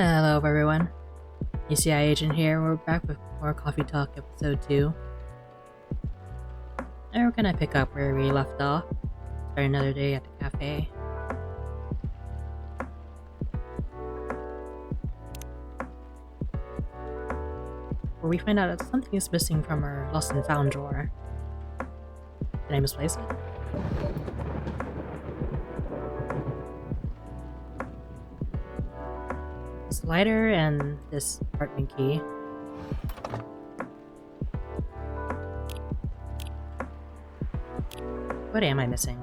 Hello everyone, UCI Agent here. We're back with more Coffee Talk episode 2. And we're gonna pick up where we left off. Start another day at the cafe. Where we find out that something is missing from our lost and found drawer. Did I misplace it? This lighter and this apartment key. What am I missing?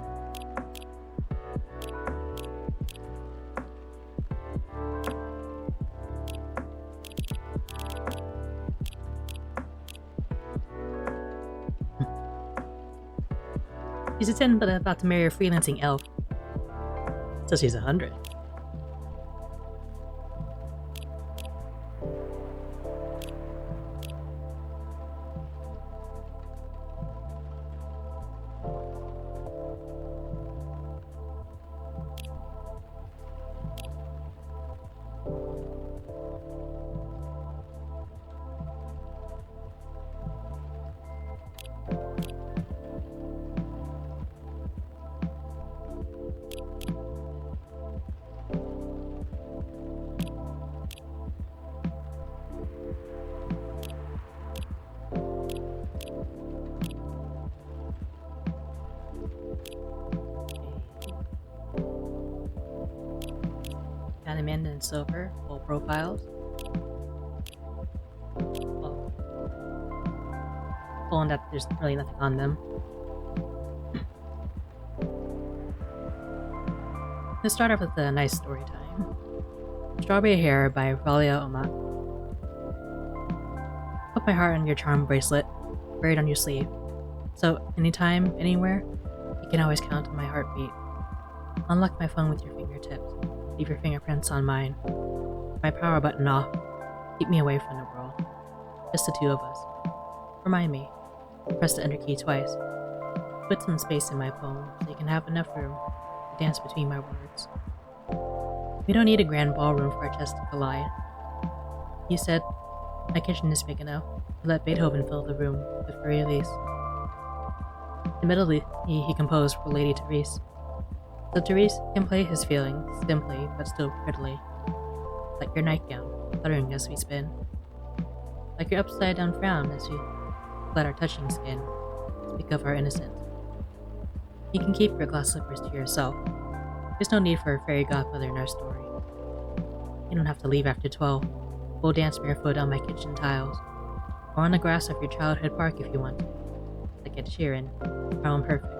She's a 10 but about to marry a freelancing elf. So she's 100. Diamond and silver, full profiles. Well, full in that there's really nothing on them. Let's start off with a nice story time. Strawberry Hair by Valia Oma. Put my heart on your charm bracelet, buried on your sleeve. So anytime, anywhere, you can always count on my heartbeat. Unlock my phone with your fingertips. Leave your fingerprints on mine. My power button off. Keep me away from the world. Just the two of us. Remind me. Press the enter key twice. Put some space in my poem so you can have enough room to dance between my words. We don't need a grand ballroom for our chests to collide. You said, my kitchen is big enough to let Beethoven fill the room with free release. Admittedly, he composed for Lady Therese. So Therese can play his feelings simply but still prettily, like your nightgown, fluttering as we spin, like your upside-down frown as we let our touching skin speak of our innocence. You can keep your glass slippers to yourself. There's no need for a fairy godmother in our story. You don't have to leave after 12. We'll dance barefoot on my kitchen tiles, or on the grass of your childhood park if you want to, like Ed Sheeran, our own perfect.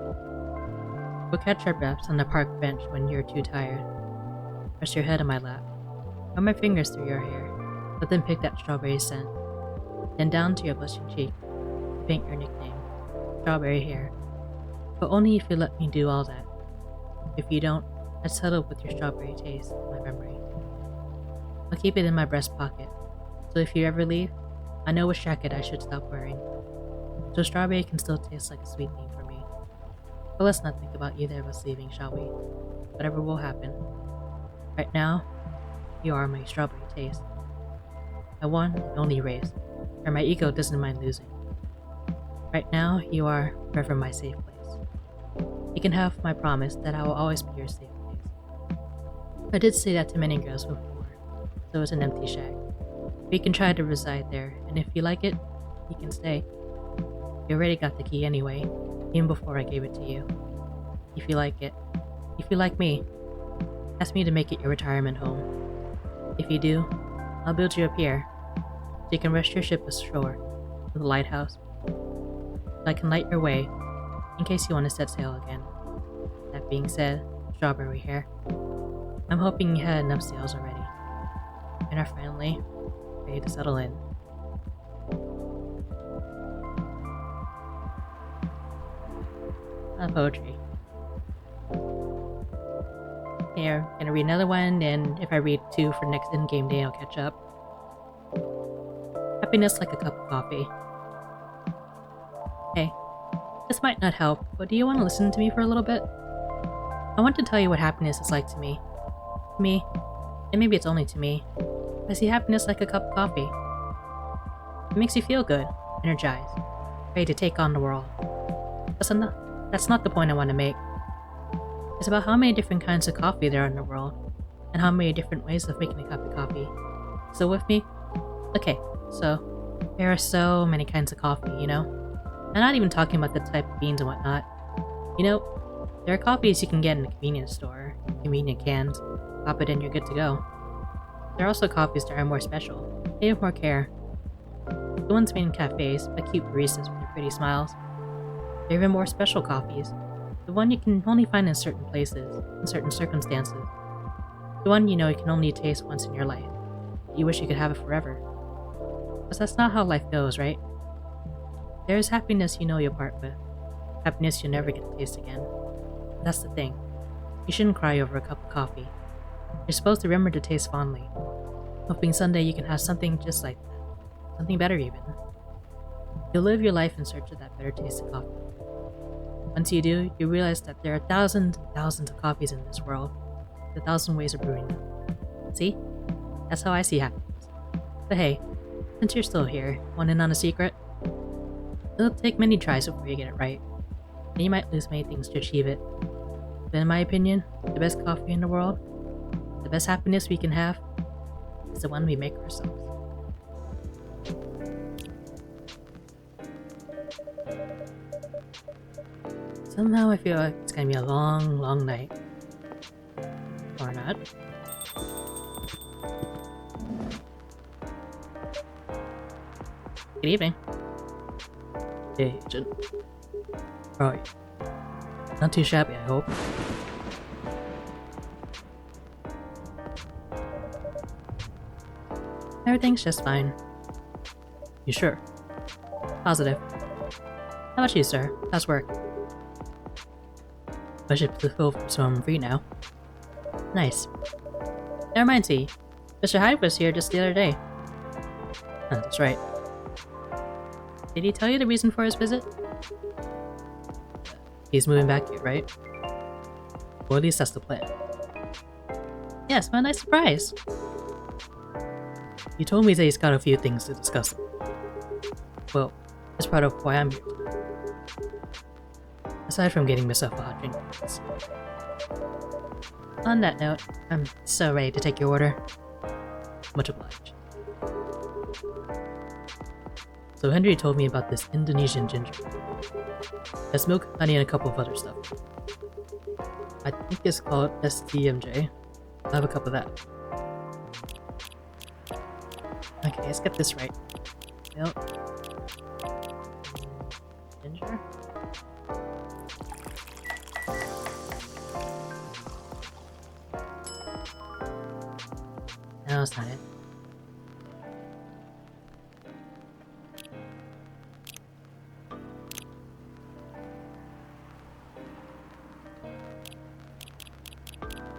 We'll catch our breaths on the park bench when you're too tired. Rest your head on my lap. Run my fingers through your hair. Let them pick that strawberry scent. Then down to your blushing cheek. Paint your nickname. Strawberry Hair. But only if you let me do all that. If you don't, I'd settle with your strawberry taste in my memory. I'll keep it in my breast pocket. So if you ever leave, I know which jacket I should stop wearing. So strawberry can still taste like a sweet thing for me. But let's not think about either of us leaving, shall we? Whatever will happen. Right now, you are my strawberry taste. My one and only race, where my ego doesn't mind losing. Right now, you are forever my safe place. You can have my promise that I will always be your safe place. I did say that to many girls before, so it's an empty shack. We can try to reside there, and if you like it, you can stay. You already got the key anyway. Even before I gave it to you. If you like it, if you like me, ask me to make it your retirement home. If you do, I'll build you a pier, so you can rest your ship ashore to the lighthouse. So I can light your way, in case you want to set sail again. That being said, Strawberry Hair, I'm hoping you had enough sails already, and are finally ready to settle in. Poetry. Here, I'm gonna read another one, and if I read 2 for next in-game day, I'll catch up. Happiness like a cup of coffee. Hey, this might not help, but do you want to listen to me for a little bit? I want to tell you what happiness is like to me. To me, and maybe it's only to me. I see happiness like a cup of coffee. It makes you feel good, energized, ready to take on the world. That's not the point I want to make. It's about how many different kinds of coffee there are in the world, and how many different ways of making a cup of coffee. Still with me? Okay, so there are so many kinds of coffee, you know? I'm not even talking about the type of beans and whatnot. You know, there are coffees you can get in a convenience store, convenient cans, pop it in, you're good to go. There are also coffees that are more special, made with more care. The ones made in cafes by cute baristas with their pretty smiles. There are even more special coffees. The one you can only find in certain places, in certain circumstances. The one you know you can only taste once in your life. You wish you could have it forever. But that's not how life goes, right? There is happiness you know you'll part with. Happiness you'll never get to taste again. But that's the thing. You shouldn't cry over a cup of coffee. You're supposed to remember to taste fondly, hoping someday you can have something just like that. Something better even. You'll live your life in search of that better taste of coffee. Once you do, you realize that there are thousands and thousands of coffees in this world, with 1,000 ways of brewing them. See? That's how I see happiness. But hey, since you're still here, want in on a secret? It'll take many tries before you get it right, and you might lose many things to achieve it. But in my opinion, the best coffee in the world, the best happiness we can have, is the one we make ourselves. Somehow I feel like it's gonna be a long, long night. Or not. Good evening. Hey, Agent. How are you? Not too shabby, I hope. Everything's just fine. You sure? Positive. How about you, sir? How's work? My ship's over, so I'm free now. Nice. Never mind, T. Mr. Hyde was here just the other day. That's right. Did he tell you the reason for his visit? He's moving back here, right? Well, at least that's the plan. Yes, what a nice surprise. He told me that he's got a few things to discuss. Well, that's part of why I'm here. Aside from getting myself a hot drink. On that note, I'm so ready to take your order. Much obliged. So Henry told me about this Indonesian ginger. Has milk, honey, and a couple of other stuff. I think it's called STMJ. I'll have a cup of that. Okay, let's get this right. Milk. Ginger. No, that's not it.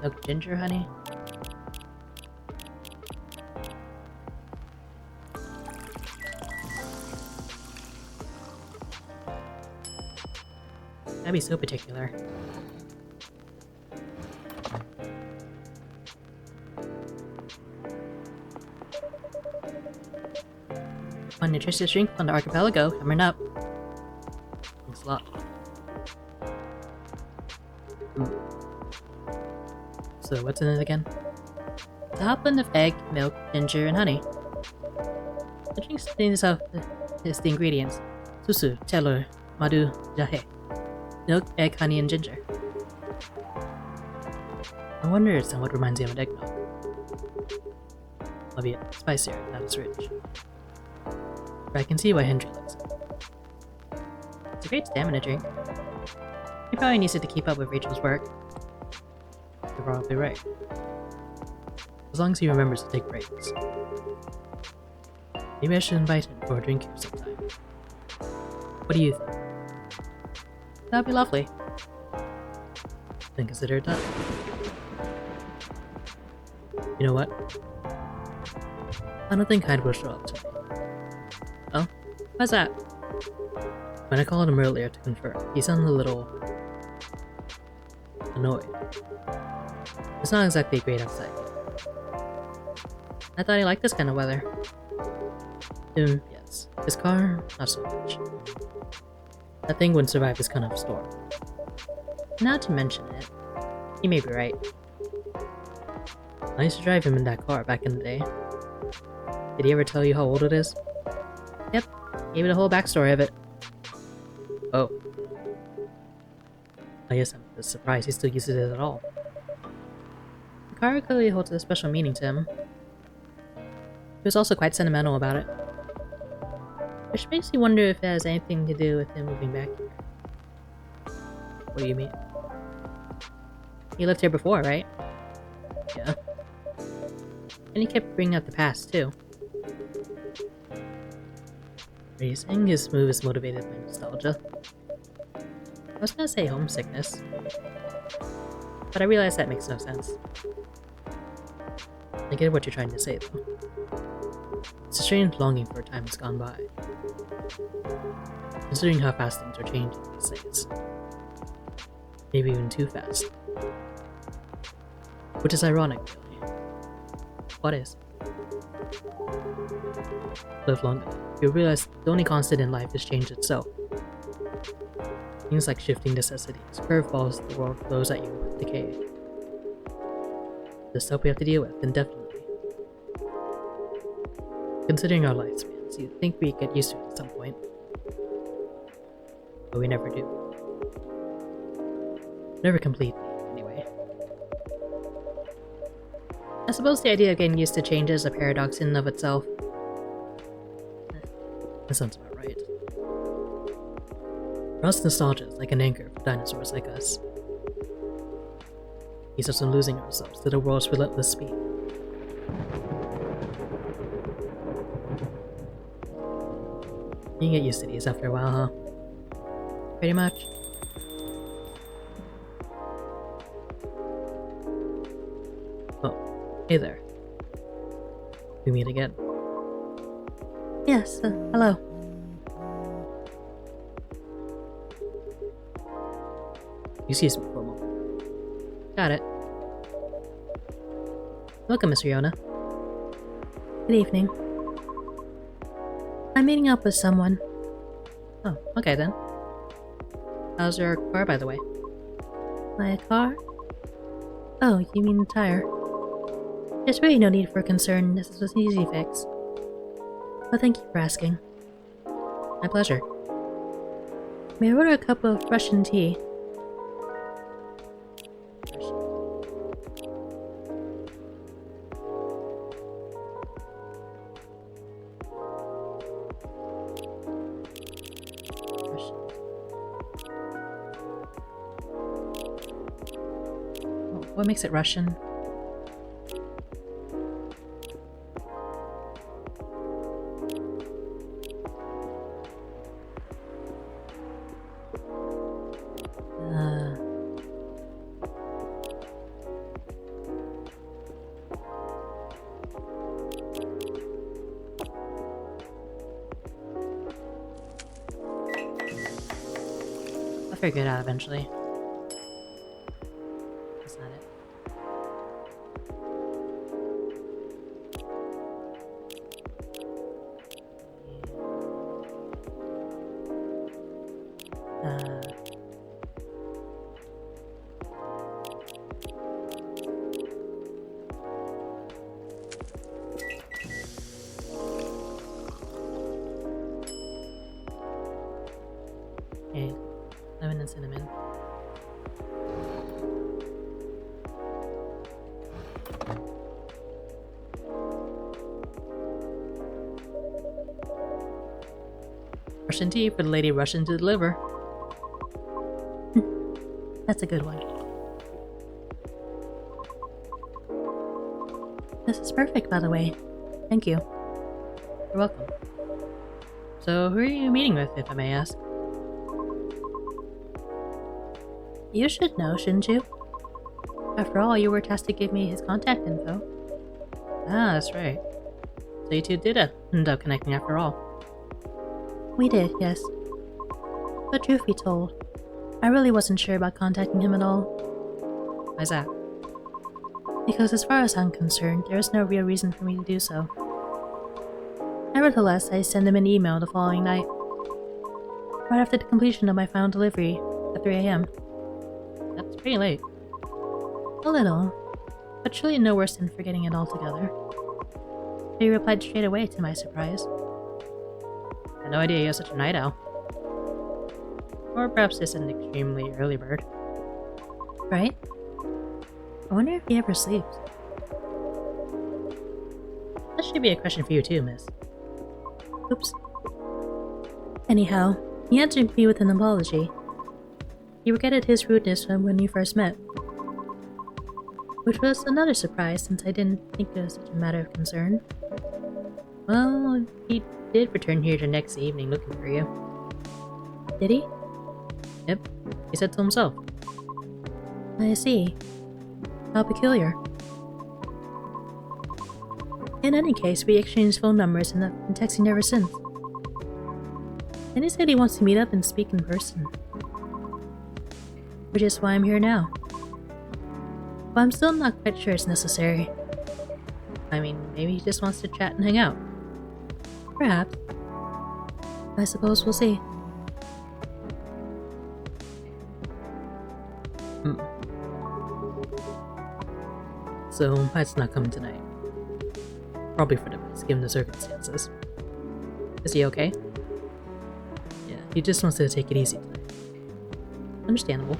Milk, ginger, honey. That'd be so particular. One nutritious drink on the archipelago coming up. Thanks a lot. So what's in it again? It's a hot blend of egg, milk, ginger, and honey. The drink contains the ingredients: susu, telur, madu, jahe. Milk, egg, honey, and ginger. I wonder if it's what reminds you of an eggnog. Albeit spicier, not as rich. But I can see why Hendry likes it. It's a great stamina drink. He probably needs it to keep up with Rachel's work. You're probably right. As long as he remembers to take breaks. Maybe I should invite him for a drink here sometime. What do you think? That'd be lovely. Then consider it done. You know what? I don't think Hyde will show up today. Oh? Why's that? When I called him earlier to confirm, he sounded a little annoyed. It's not exactly great outside. I thought he liked this kind of weather. Yes. His car, not so much. That thing wouldn't survive this kind of storm. Now to mention it, he may be right. I used to drive him in that car back in the day. Did he ever tell you how old it is? Yep, gave it a whole backstory of it. Oh. I guess I'm just surprised he still uses it at all. The car clearly holds a special meaning to him. He was also quite sentimental about it. Which makes me wonder if it has anything to do with him moving back here. What do you mean? He lived here before, right? Yeah. And he kept bringing up the past, too. Are you saying his move is motivated by nostalgia? I was gonna say homesickness, but I realize that makes no sense. I get what you're trying to say, though. It's a strange longing for a time that's gone by. Considering how fast things are changing these days. Maybe even too fast. Which is ironic, really. What is? Live long enough, you realize the only constant in life is change itself. Things like shifting necessities, curveballs the world throws at you with decay. The stuff we have to deal with indefinitely. Considering our lifespans, you'd think we'd get used to it at some point. But we never do. Never completely, anyway. I suppose the idea of getting used to change is a paradox in and of itself. That sounds about right. For us, nostalgia is like an anchor for dinosaurs like us. Keeps us from losing ourselves to the world's relentless speed. You can get used to these after a while, huh? Pretty much. Oh, hey there. We meet again. Yes, hello. Excuse me for a moment. Got it. Welcome, Miss Riona. Good evening. I'm meeting up with someone. Oh, okay then. How's your car, by the way? My car? Oh, you mean the tire? There's really no need for concern. This is an easy fix. Well, thank you for asking. My pleasure. May I order a cup of Russian tea? What makes it Russian? I'll figure it out eventually. That's not it. Okay, lemon and cinnamon. Russian tea for the lady rushing to deliver. That's a good one. This is perfect, by the way. Thank you. You're welcome. So, who are you meeting with, if I may ask? You should know, shouldn't you? After all, you were tasked to give me his contact info. Ah, that's right. So you two did end up connecting after all. We did, yes. But truth be told, I really wasn't sure about contacting him at all. Why's that? because as far as I'm concerned, there is no real reason for me to do so. Nevertheless, I send him an email the following night, right after the completion of my final delivery at 3 a.m. That's pretty late. A little, but surely no worse than forgetting it altogether. He replied straight away to my surprise. I had no idea you're such a night owl. Or perhaps just an extremely early bird. Right? I wonder if he ever sleeps. That should be a question for you too, miss. Oops. Anyhow, he answered me with an apology. He regretted his rudeness from when we first met. Which was another surprise since I didn't think it was such a matter of concern. Well, he did return here the next evening looking for you. Did he? Yep, he said so himself. I see. How peculiar. In any case, we exchanged phone numbers and have been texting ever since. And he said he wants to meet up and speak in person. Which is why I'm here now. But I'm still not quite sure it's necessary. I mean, maybe he just wants to chat and hang out. Perhaps. I suppose we'll see. So, Pat's not coming tonight. Probably for the best, given the circumstances. Is he okay? Yeah, he just wants to take it easy tonight. Understandable.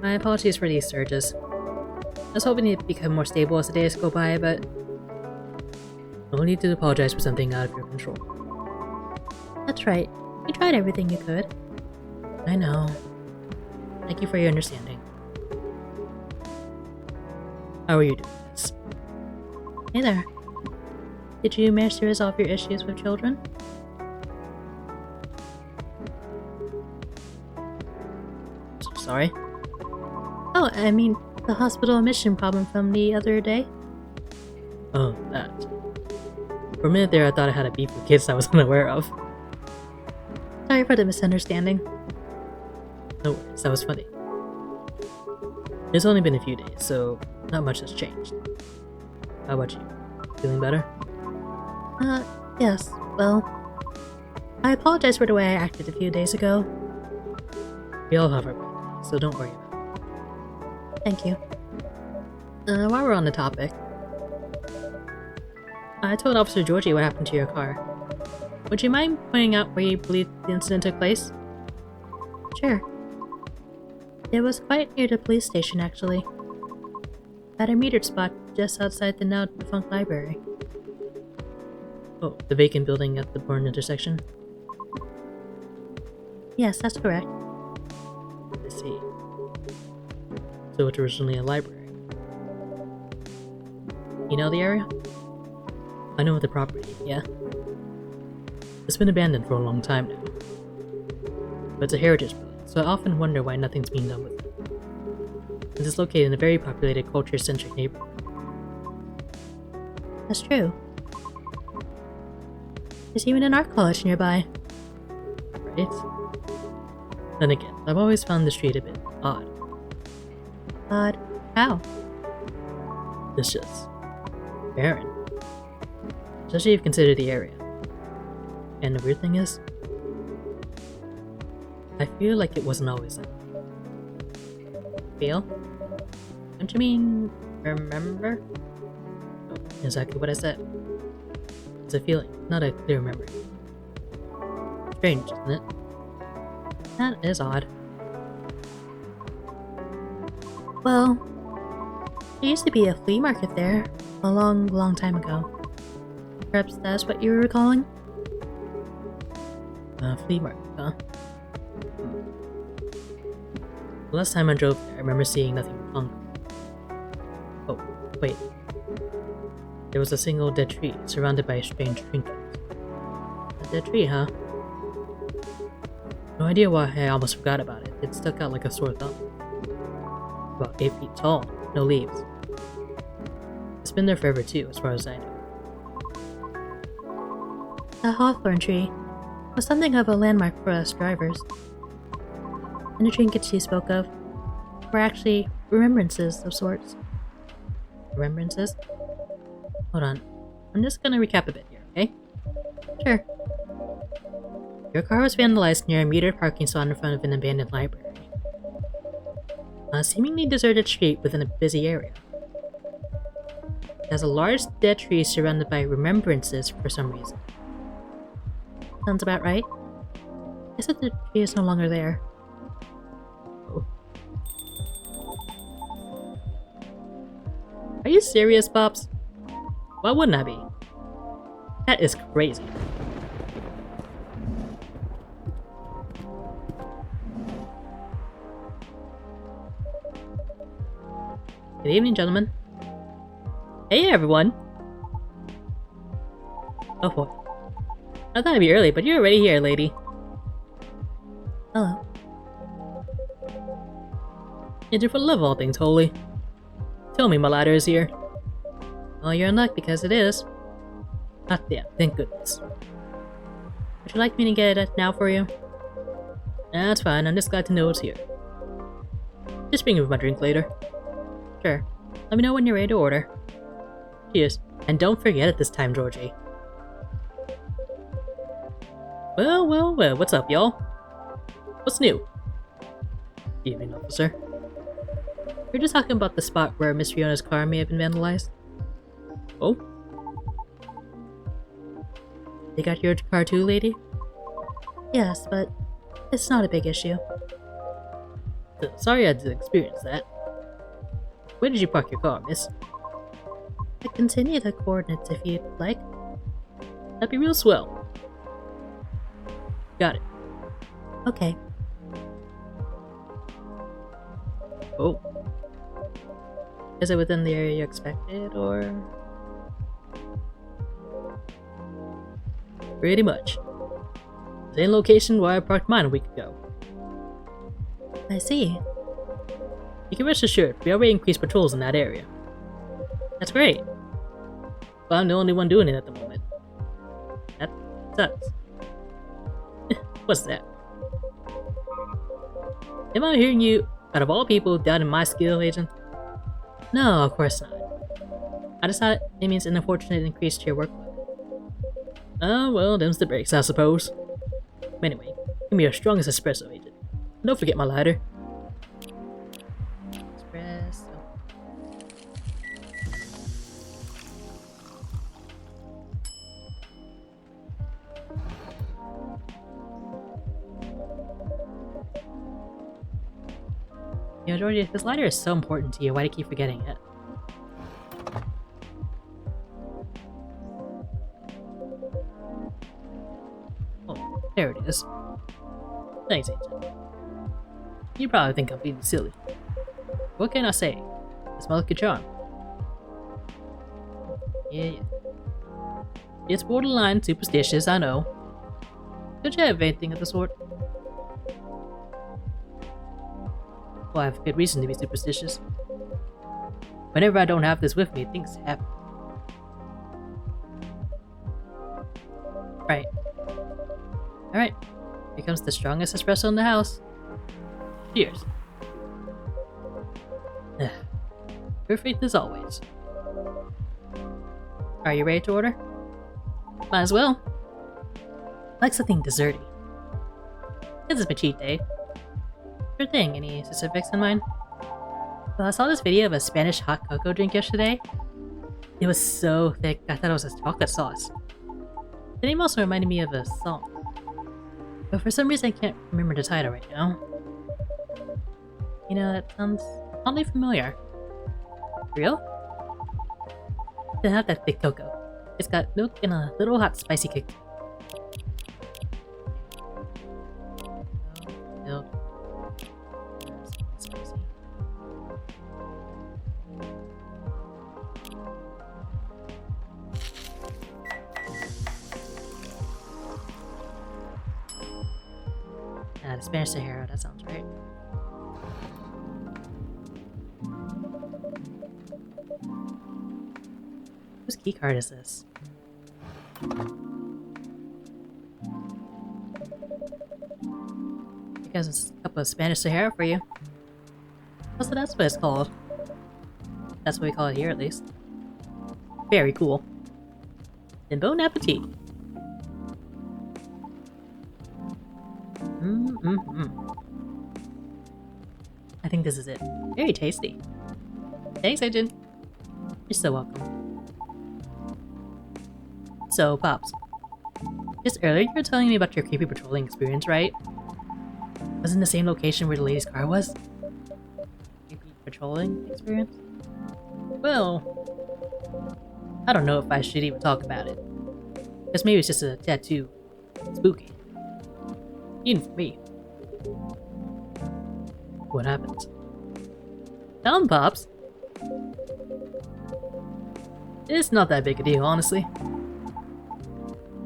My apologies for these surges. I was hoping it'd become more stable as the days go by, but no need to apologize for something out of your control. That's right. You tried everything you could. I know. Thank you for your understanding. How are you doing this? Hey there. Did you manage to resolve your issues with children? So sorry? Oh, I mean, the hospital admission problem from the other day? Oh, that. For a minute there, I thought I had a beef with kids I was unaware of. Sorry for the misunderstanding. No worries, that was funny. It's only been a few days, so not much has changed. How about you? Feeling better? Yes. Well, I apologize for the way I acted a few days ago. We all have our bad days, so don't worry about it. Thank you. While we're on the topic, I told Officer Georgie what happened to your car. Would you mind pointing out where you believe the incident took place? Sure. It was quite near the police station, actually. At a metered spot just outside the now defunct library. Oh, the vacant building at the Bourne intersection? Yes, that's correct. I see. So it's originally a library. You know the area? I know the property, yeah? It's been abandoned for a long time now. But it's a heritage building, so I often wonder why nothing's being done with it. It is located in a very populated, culture-centric neighborhood. That's true. There's even an art college nearby. Right? Then again, I've always found the street a bit odd. Odd? How? It's just barren. Especially if you consider the area. And the weird thing is, I feel like it wasn't always that. Feel? Don't you mean remember? Oh, exactly what I said. It's a feeling, not a clear memory. Strange, isn't it? That is odd. Well, there used to be a flea market there a long, long time ago. Perhaps that's what you were recalling? Flea market, huh? The last time I drove there, I remember seeing nothing but hunger. Oh, wait. There was a single dead tree, surrounded by strange trinkets. A dead tree, huh? No idea why I almost forgot about it. It stuck out like a sore thumb. About 8 feet tall, no leaves. It's been there forever too, as far as I know. The hawthorn tree was something of a landmark for us drivers. And the trinkets she spoke of were actually remembrances of sorts. Remembrances? Hold on. I'm just gonna recap a bit here, okay? Sure. Your car was vandalized near a metered parking spot in front of an abandoned library. A seemingly deserted street within a busy area. It has a large dead tree surrounded by remembrances for some reason. Sounds about right. Except the tree is no longer there. Oh. Are you serious, Pops? Why wouldn't I be? That is crazy. Good evening, gentlemen. Hey, everyone! Oh boy. I thought I'd be early, but you're already here, lady. Hello. Enter for the love of all things holy. Tell me my ladder is here. Well, you're in luck because it is. Ah, damn, thank goodness. Would you like me to get it now for you? Nah, that's fine, I'm just glad to know it's here. Just bring me my drink later. Sure. Let me know when you're ready to order. Cheers. And don't forget it this time, Georgie. Well, what's up, y'all? What's new? Evening, officer. We're just talking about the spot where Miss Fiona's car may have been vandalized. Oh? They got your car too, lady? Yes, but it's not a big issue. Sorry I had to experience that. Where did you park your car, miss? I can send you the coordinates if you'd like. That'd be real swell. Got it. Okay. Oh. Is it within the area you expected, or...? Pretty much. Same location where I parked mine a week ago. I see. You can rest assured, we already increased patrols in that area. That's great. But I'm the only one doing it at the moment. That sucks. What's that? Am I hearing you, out of all people, doubting my skill, Agent? No, of course not. I just thought it means an unfortunate increase to your workload. Oh, well, them's the breaks, I suppose. Anyway, give me your strongest espresso, Agent. Don't forget my lighter. Espresso. You know, Georgie, if this lighter is so important to you, why do you keep forgetting it? Oh, there it is. Thanks, Agent. You probably think I'm being silly. What can I say? It's my lucky charm. Yeah. It's borderline superstitious, I know. Don't you have anything of the sort? Well, I have good reason to be superstitious. Whenever I don't have this with me, things happen. Right. Alright. Here comes the strongest espresso in the house. Cheers. Perfect as always. Are you ready to order? Might as well. I like something desserty. This is my cheat day. Sure thing, any specifics in mind? Well, I saw this video of a Spanish hot cocoa drink yesterday. It was so thick, I thought it was a chocolate sauce. The name also reminded me of a song. But for some reason I can't remember the title right now. You know, that sounds oddly familiar. Real? It doesn't have that thick cocoa. It's got milk and a little hot spicy kick. Milk. Spicy. The Spanish Sahara, that sounds right. Whose keycard is this? has a cup of Spanish Sahara for you. Also, that's what it's called. That's what we call it here, at least. Very cool. And bon appetit. I think this is it. Very tasty. Thanks, Agent. You're so welcome. So, Pops. Just earlier you were telling me about your creepy patrolling experience, right? Was it in the same location where the lady's car was? Creepy patrolling experience? Well, I don't know if I should even talk about it. Because maybe it's just a tattoo. Spooky. Even for me. What happens? Tell him, Pops. It's not that big a deal, honestly.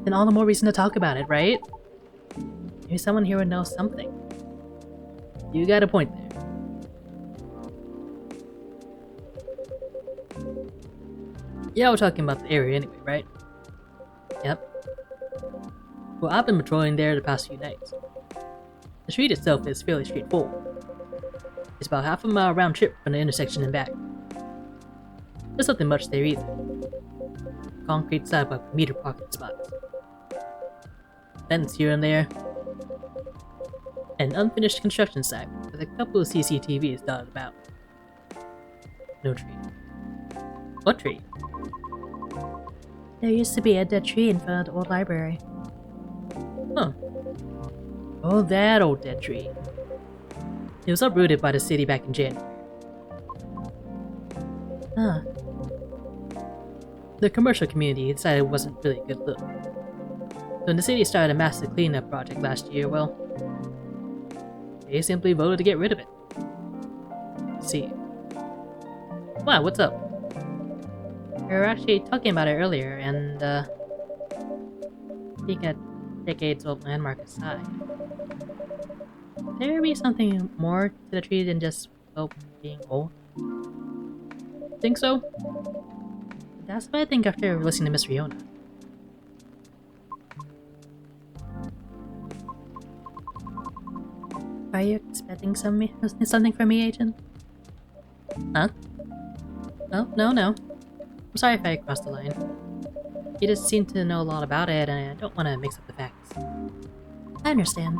Then all the more reason to talk about it, right? Maybe someone here would know something. You got a point there. Yeah, we're talking about the area anyway, right? Yep. Well, I've been patrolling there the past few nights. The street itself is fairly straightforward. It's about half a mile round trip from the intersection and back. There's nothing much there either. Concrete sidewalk with meter parking spots. Fence here and there. An unfinished construction site with a couple of CCTVs dotted about. No tree. What tree? There used to be a dead tree in front of the old library. Huh. Oh, that old dead tree. It was uprooted by the city back in January. Huh. The commercial community decided it wasn't really a good look. So when the city started a massive cleanup project last year, well, they simply voted to get rid of it. Let's see. Wow, what's up? We were actually talking about it earlier, and being a decades-old landmark aside, could there be something more to the tree than just being old? Think so? That's what I think after listening to Miss Riona. Are you expecting something from me, Agent? Huh? Oh, no. I'm sorry if I crossed the line. You just seem to know a lot about it, and I don't want to mix up the facts. I understand.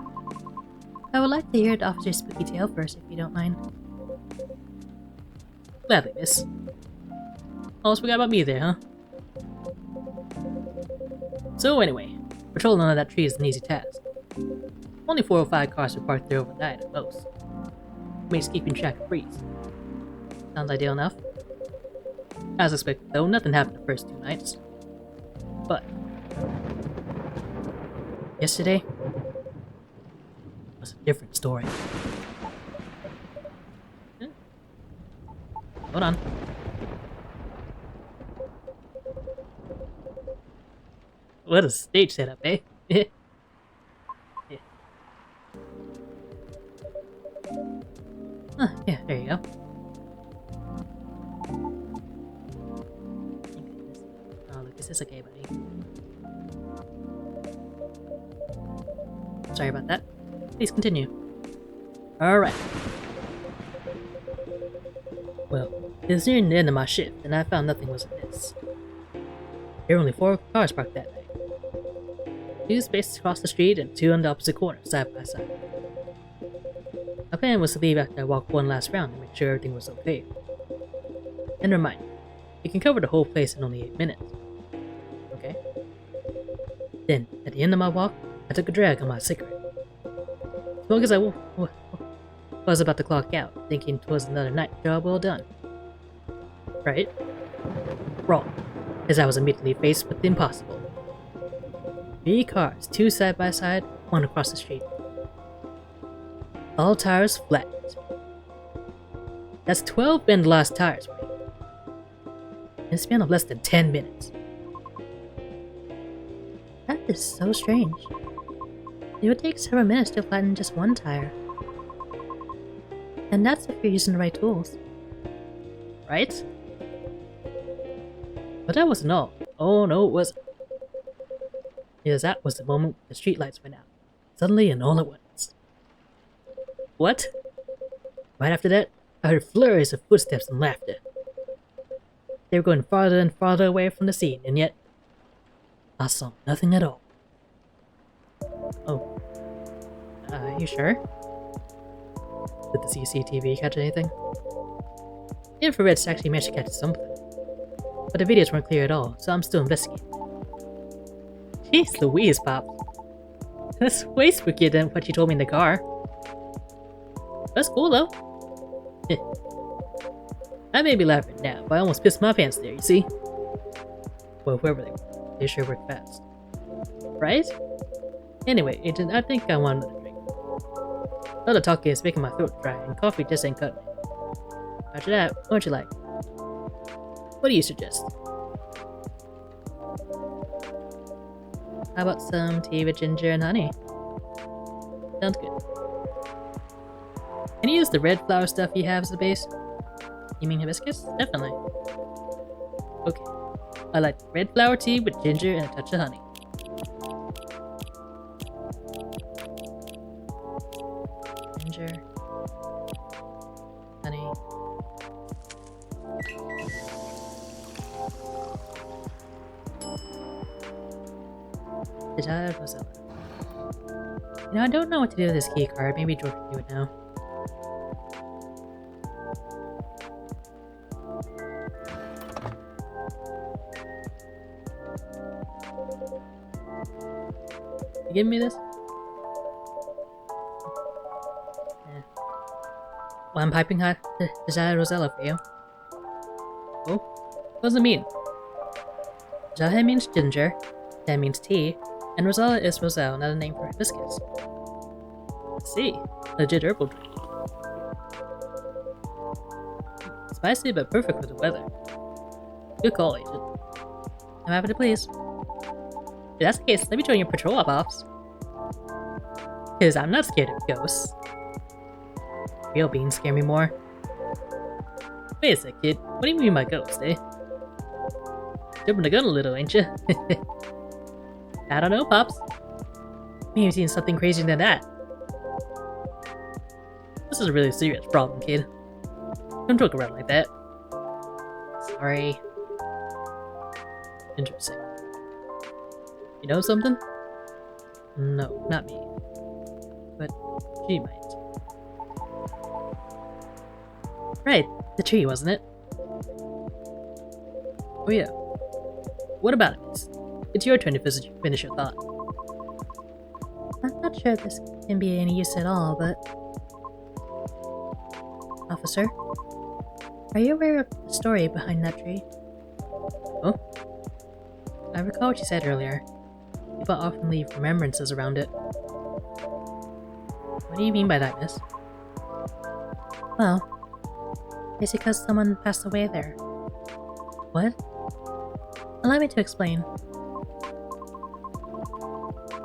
I would like to hear the officer's spooky tale first, if you don't mind. Gladly, miss. Almost forgot about me there, huh? So anyway, patrolling under that tree is an easy task. Only 4 or 5 cars are parked there overnight at most. Makes keeping track of breeze. Sounds ideal enough. As expected though, nothing happened the first 2 nights. But yesterday was a different story. Hold on. What a stage setup, eh? Yeah. Yeah, there you go. Oh, Lucas, it's okay, buddy. Sorry about that. Please continue. Alright. Well, it was nearing the end of my shift, and I found nothing was amiss. There were only 4 cars parked that night. 2 spaces across the street and 2 on the opposite corner, side by side. My plan was to leave after I walked one last round to make sure everything was okay. And remind you, you can cover the whole place in only 8 minutes. Okay? Then, at the end of my walk, I took a drag on my cigarette. Smoke as I was about to clock out, thinking 'twas another night job well done. Right? Wrong, as I was immediately faced with the impossible. 3 cars, 2 side by side, 1 across the street. All tires flattened. That's 12 bend-lost tires, right? In a span of less than 10 minutes. That is so strange. It would take several minutes to flatten just 1 tire. And that's if you're using the right tools. Right? But that wasn't all. Oh no, it wasn't. Because that was the moment the streetlights went out. Suddenly and all at once. What? Right after that, I heard flurries of footsteps and laughter. They were going farther and farther away from the scene, and yet I saw nothing at all. Oh. You sure? Did the CCTV catch anything? The infrareds actually managed to catch something. But the videos weren't clear at all, so I'm still investigating. Jeez Louise, Pops. That's way spookier than what you told me in the car. That's cool though. I may be laughing now, but I almost pissed my pants there, you see? Well, whoever they were, they sure worked fast. Right? Anyway, Agent, I think I want another drink. All the talking is making my throat dry, and coffee just ain't cutting it. After that, what would you like? What do you suggest? How about some tea with ginger and honey? Sounds good. Can you use the red flower stuff you have as the base? You mean hibiscus? Definitely. Okay. I like red flower tea with ginger and a touch of honey. Ginger. Honey. Satyr Rosella. You know, I don't know what to do with this key card. Maybe George can do it now. You giving me this? Yeah. Well, I'm piping hot Satyr Rosella for you. Oh? What does it mean? Jahe means ginger, that means tea, and Rosella is Roselle, not a name for hibiscus. See, legit herbal drink. Spicy but perfect for the weather. Good call, Agent. I'm happy to please. If that's the case, let me join your patrol op ops. Cause I'm not scared of ghosts. Real beings scare me more. Wait a sec, kid. What do you mean by ghost, eh? Jumping the gun a little, ain't you? I don't know, Pops. Maybe you've seen something crazier than that. This is a really serious problem, kid. Don't joke around like that. Sorry. Interesting. You know something? No, not me. But she might. Right, the tree, wasn't it? Oh yeah. What about it, miss? It's your turn to finish your thought. I'm not sure this can be any use at all, but... Officer? Are you aware of the story behind that tree? Huh? I recall what you said earlier. People often leave remembrances around it. What do you mean by that, miss? Well, it's because someone passed away there. What? Allow me to explain.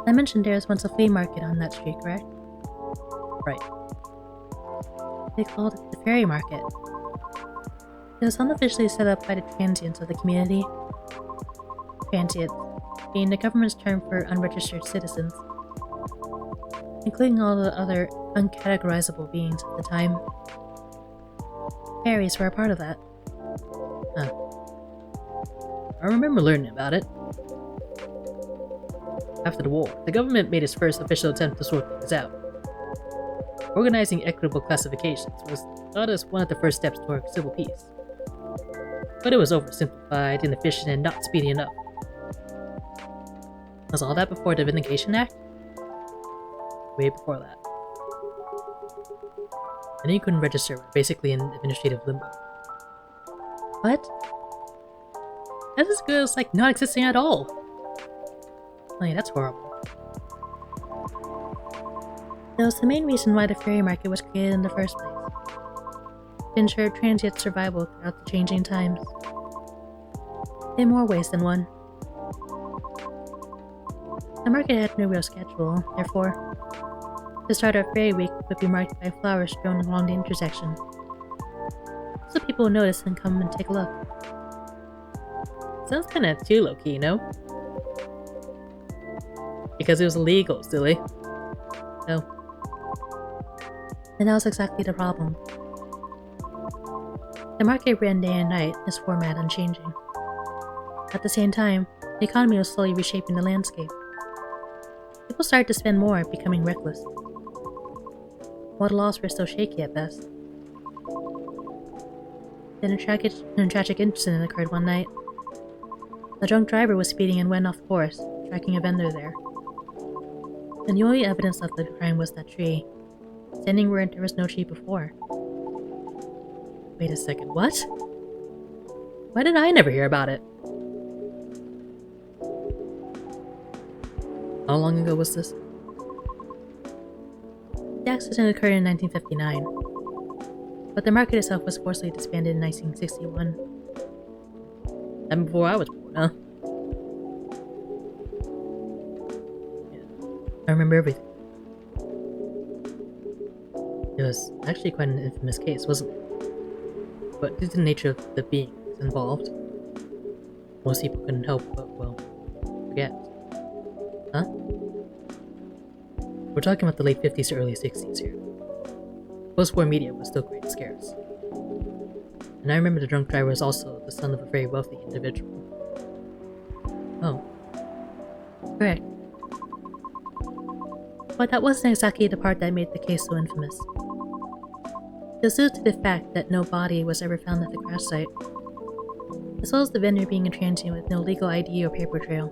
I mentioned there was once a flea market on that street, correct? Right. They called it the fairy market. It was unofficially set up by the transients of the community. Transients being the government's term for unregistered citizens, including all the other uncategorizable beings at the time. Fairies were a part of that. Huh. I remember learning about it. After the war, the government made its first official attempt to sort things out. Organizing equitable classifications was thought as one of the first steps toward civil peace. But it was oversimplified, inefficient, and not speedy enough. Was all that before the Vindication Act? Way before that. And you couldn't register, basically in administrative limbo. What? That's as good as, like, not existing at all. Oh yeah, that's horrible. That was the main reason why the fairy market was created in the first place. To ensure transient survival throughout the changing times. In more ways than one. The market had no real schedule, therefore, the start of Fairy Week would be marked by flowers strewn along the intersection. So people would notice and come and take a look. Sounds kinda too low-key, no? Because it was illegal, silly. No. And that was exactly the problem. The market ran day and night, its format unchanging. At the same time, the economy was slowly reshaping the landscape. People started to spend more, becoming reckless, while the laws were still shaky at best. Then a tragic incident occurred one night. A drunk driver was speeding and went off course, striking a vendor there. And the only evidence of the crime was that tree, standing where there was no tree before. Wait a second, what? Why did I never hear about it? How long ago was this? The accident occurred in 1959, but the market itself was forcibly disbanded in 1961. And before I was born, huh? Yeah, I remember everything. It was actually quite an infamous case, wasn't it? But due to the nature of the beings involved, most people couldn't help but, well, forget. Huh? We're talking about the late 50s to early 60s here. Post-war media was still quite scarce. And I remember the drunk driver was also the son of a very wealthy individual. Oh. Correct. But that wasn't exactly the part that made the case so infamous. It was due to the fact that no body was ever found at the crash site, as well as the vendor being a transient with no legal ID or paper trail.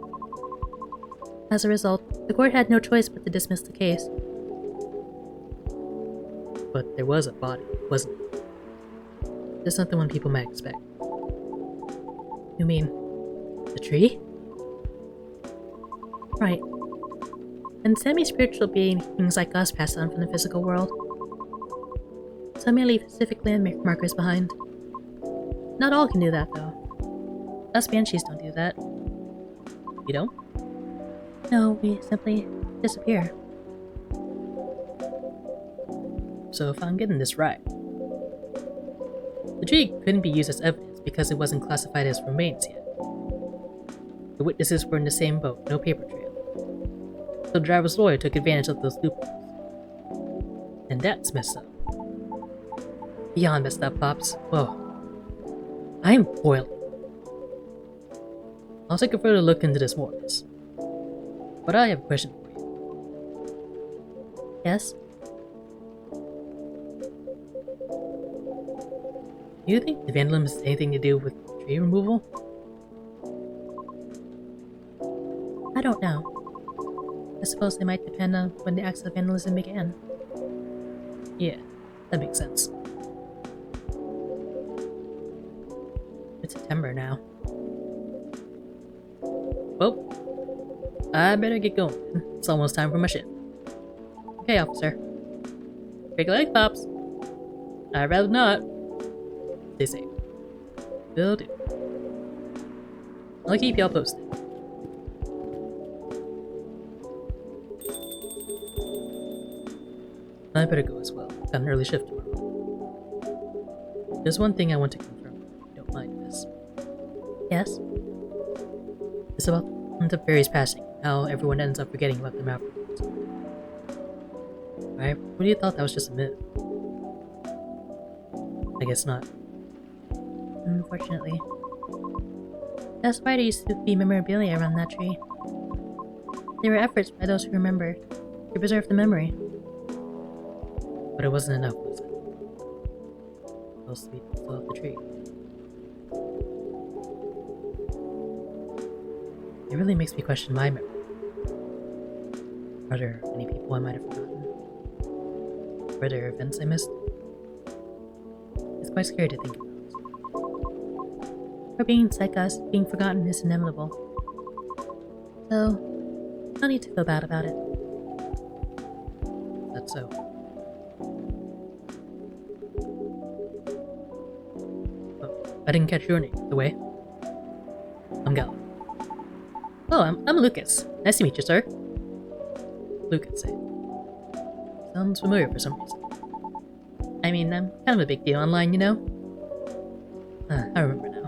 As a result, the court had no choice but to dismiss the case. But there was a body, wasn't there? Just not the one people might expect. You mean the tree? Right. And semi-spiritual beings like us pass on from the physical world. Some may leave specific landmarkers behind. Not all can do that, though. Us banshees don't do that. You don't? No, we simply disappear. So if I'm getting this right, the tree couldn't be used as evidence because it wasn't classified as remains yet. The witnesses were in the same boat, no paper trail. So the driver's lawyer took advantage of those loopholes. And that's messed up. Beyond messed up, Pops. Whoa. I'm boiling. I'll take a further look into this more, miss. But I have a question for you. Yes? Do you think the vandalism has anything to do with tree removal? I don't know. I suppose it might depend on when the acts of vandalism began. Yeah, that makes sense. It's September now. Well, I better get going. It's almost time for my shift. Okay, officer. Break a leg, Pops. I'd rather not. Stay safe. Will do. I'll keep y'all posted. I better go as well. Got an early shift tomorrow. There's one thing I want to confirm, if you don't mind, miss. Yes? It's about the fairies passing, how everyone ends up forgetting about them afterwards. I really thought that was just a myth. I guess not. Unfortunately. That's why there used to be memorabilia around that tree. There were efforts by those who remembered to preserve the memory. But it wasn't enough, was it? Most people still have the tree. It really makes me question my memory. Are there any people I might have forgotten? Were there events I missed? It's quite scary to think about. For beings like us, being forgotten is inevitable. So, no need to feel bad about it. That's so. Oh, I didn't catch your name, the way. I'm Gal. Oh, I'm Lucas. Nice to meet you, sir. Lucas, eh? Sounds familiar for some reason. I mean, I'm kind of a big deal online, you know? I remember now.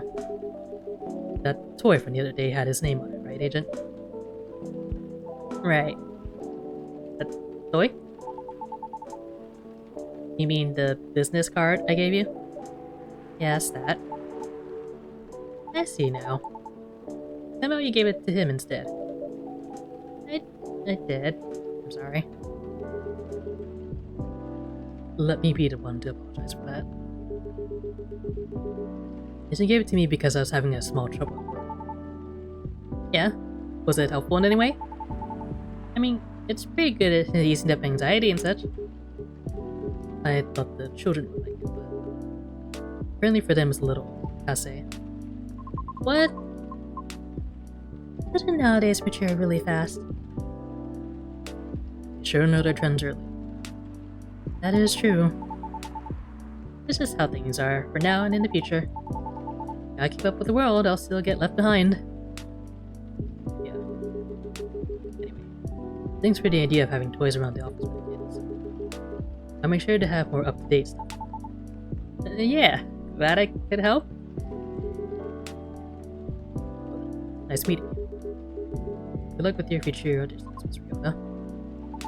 That toy from the other day had his name on it, right, Agent? Right. That toy? You mean the business card I gave you? Yes, that. I see now. How about you gave it to him instead? I did. I'm sorry. Let me be the one to apologize for that. She gave it to me because I was having a small trouble. Yeah? Was it helpful in any way? I mean, it's pretty good at easing up anxiety and such. I thought the children would like it, but apparently for them it's a little passe. What? Children nowadays mature really fast. Sure know their trends early. That is true. This is how things are for now and in the future. Gotta keep up with the world, else they'll get left behind. Yeah. Anyway, thanks for the idea of having toys around the office for the kids. I'll make sure to have more up-to-date stuff. Yeah, glad I could help. Nice meeting you. Good luck with your future auditions, Miss Ryota.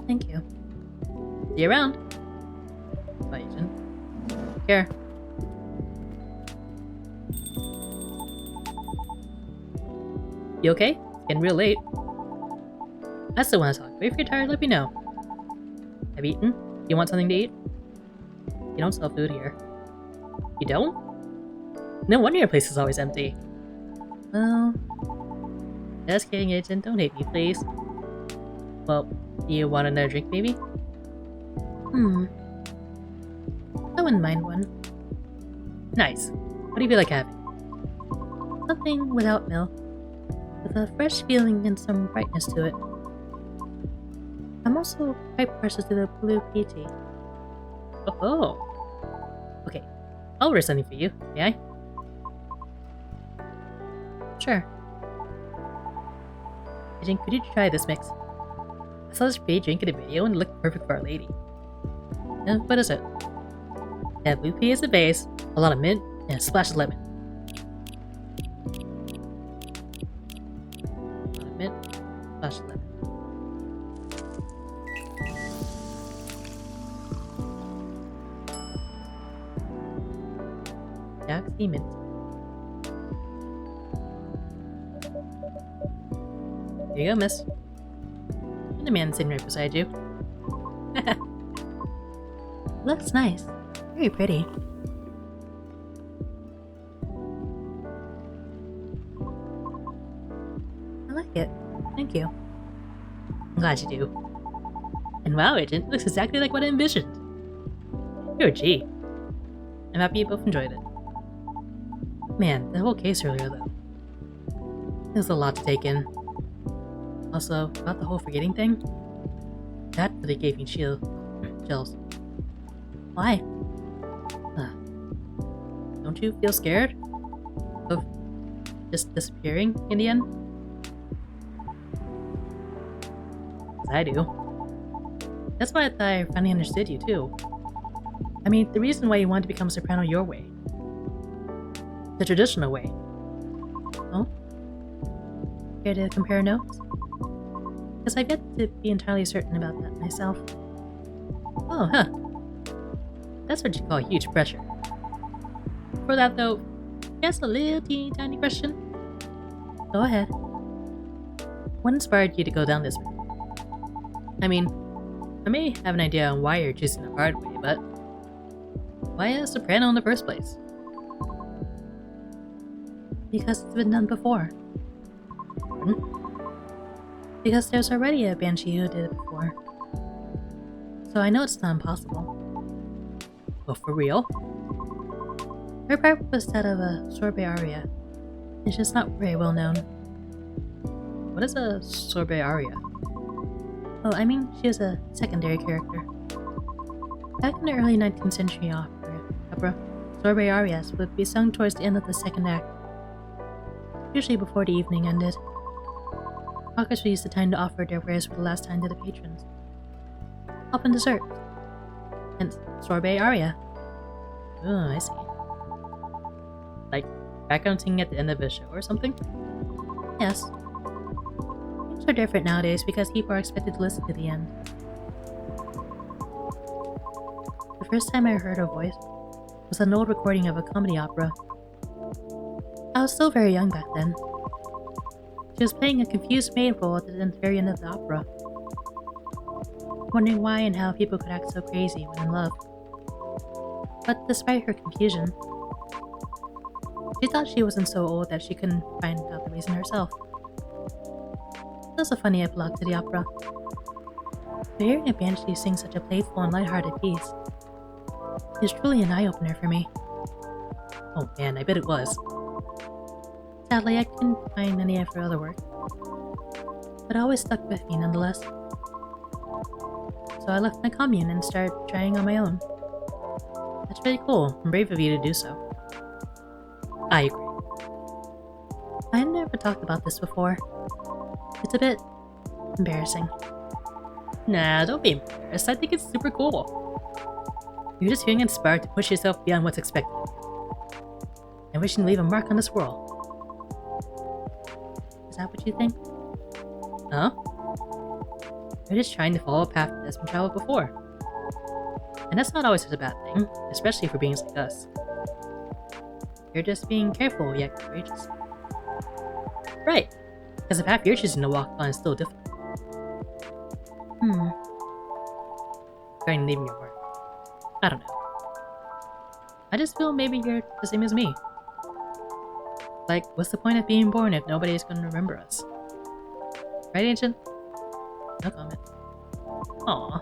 Thank you. See you around. Bye, Agent. Take care. You okay? It's getting real late. I still want to talk, but if you're tired, let me know. Have you eaten? You want something to eat? You don't sell food here. You don't? No wonder your place is always empty. Well... Just kidding, Agent. Don't hate me, please. Well, do you want another drink, maybe? I wouldn't mind one. Nice. What do you feel like having? Something without milk, with a fresh feeling and some brightness to it. I'm also quite partial to the blue PT. Oh. Okay, I'll order something for you, may I? Sure. Agent, could you try this mix? I saw this pretty drink in a video and it looked perfect for Our Lady. What is it? It had blue pea as the base, a lot of mint, and a splash of lemon. A lot of mint, splash of lemon. Galaxy mint. Here you go, miss. And the man sitting right beside you. Looks nice. Very pretty. I like it. Thank you. I'm glad you do. And wow, Agent, it looks exactly like what I envisioned. You're a G. I'm happy you both enjoyed it. Man, the whole case earlier, though. It was a lot to take in. Also, about the whole forgetting thing, that really gave me chills. Why? Don't you feel scared of just disappearing in the end? 'Cause I do. That's why I thought I finally understood you too. I mean, the reason why you wanted to become a soprano your way. The traditional way. Oh? Care to compare notes? Because I've yet to be entirely certain about that myself. Oh, huh. That's what you call huge pressure. For that though, just a little teeny tiny question. Go ahead. What inspired you to go down this route? I mean, I may have an idea on why you're choosing the hard way, but why a soprano in the first place? Because it's been done before. Because there's already a banshee who did it before. So I know it's not impossible. Oh, for real? Her part was that of a sorbet aria. It's just not very well known. What is a sorbet aria? Oh, I mean, she is a secondary character. Back in the early 19th century opera, sorbet arias would be sung towards the end of the second act, usually before the evening ended. Hawkers would use the time to offer their wares for the last time to the patrons. Often dessert. Hence, sorbet aria. Oh, I see. Like, background singing at the end of a show or something? Yes. Things are different nowadays because people are expected to listen to the end. The The first time I heard her voice was an old recording of a comedy opera. I was still very young back then. She was playing a confused maid role at the very end of the opera, wondering why and how people could act so crazy when in love. But despite her confusion, she thought she wasn't so old that she couldn't find out the reason herself. It was a funny epilogue to the opera. But hearing a banshee sing such a playful and lighthearted piece is truly an eye-opener for me. Oh man, I bet it was. Sadly, I couldn't find any of her other work, but it always stuck with me nonetheless. So I left my commune and started trying on my own. That's really cool and brave of you to do so. I agree. I had never talked about this before. It's a bit embarrassing. Nah, don't be embarrassed. I think it's super cool. You're just feeling inspired to push yourself beyond what's expected, and wishing to leave a mark on this world. Is that what you think? Huh? You're just trying to follow a path that has been traveled before. And that's not always such a bad thing, especially for beings like us. You're just being careful yet courageous. Right, because the path you're choosing to walk on is still difficult. Trying to leave your mark. I don't know. I just feel maybe you're the same as me. Like, what's the point of being born if nobody's gonna remember us? Right, Ancient? No comment. Aww.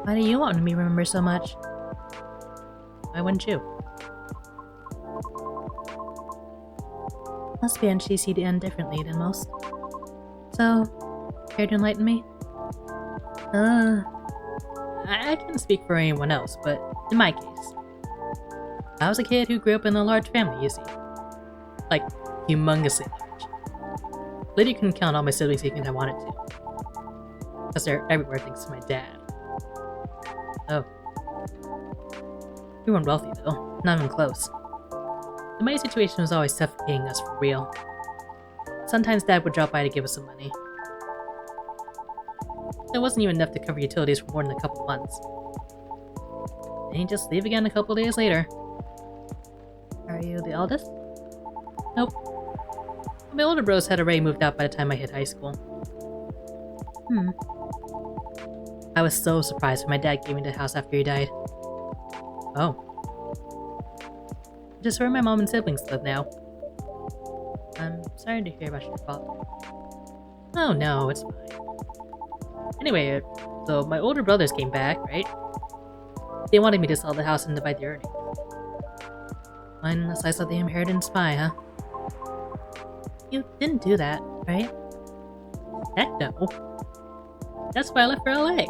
Why do you want to be remembered so much? Why wouldn't you? Most banshees see the end differently than most. So, care to enlighten me? I can't speak for anyone else, but in my case, I was a kid who grew up in a large family, you see. Like, humongously large. Literally couldn't count all my siblings even if I wanted to. Because they're everywhere thanks to my dad. Oh. We weren't wealthy though, not even close. The money situation was always suffocating us for real. Sometimes Dad would drop by to give us some money. It wasn't even enough to cover utilities for more than a couple months. And he'd just leave again a couple days later. Are you the eldest? Nope. My older bros had already moved out by the time I hit high school. I was so surprised when my dad gave me the house after he died. Oh. Just where my mom and siblings live now. I'm sorry to hear about your father. Oh no, it's fine. Anyway, so my older brothers came back, right? They wanted me to sell the house and divide the earnings. Fine, a slice of the inheritance pie, huh? You didn't do that, right? Heck no. That's why I left for LA.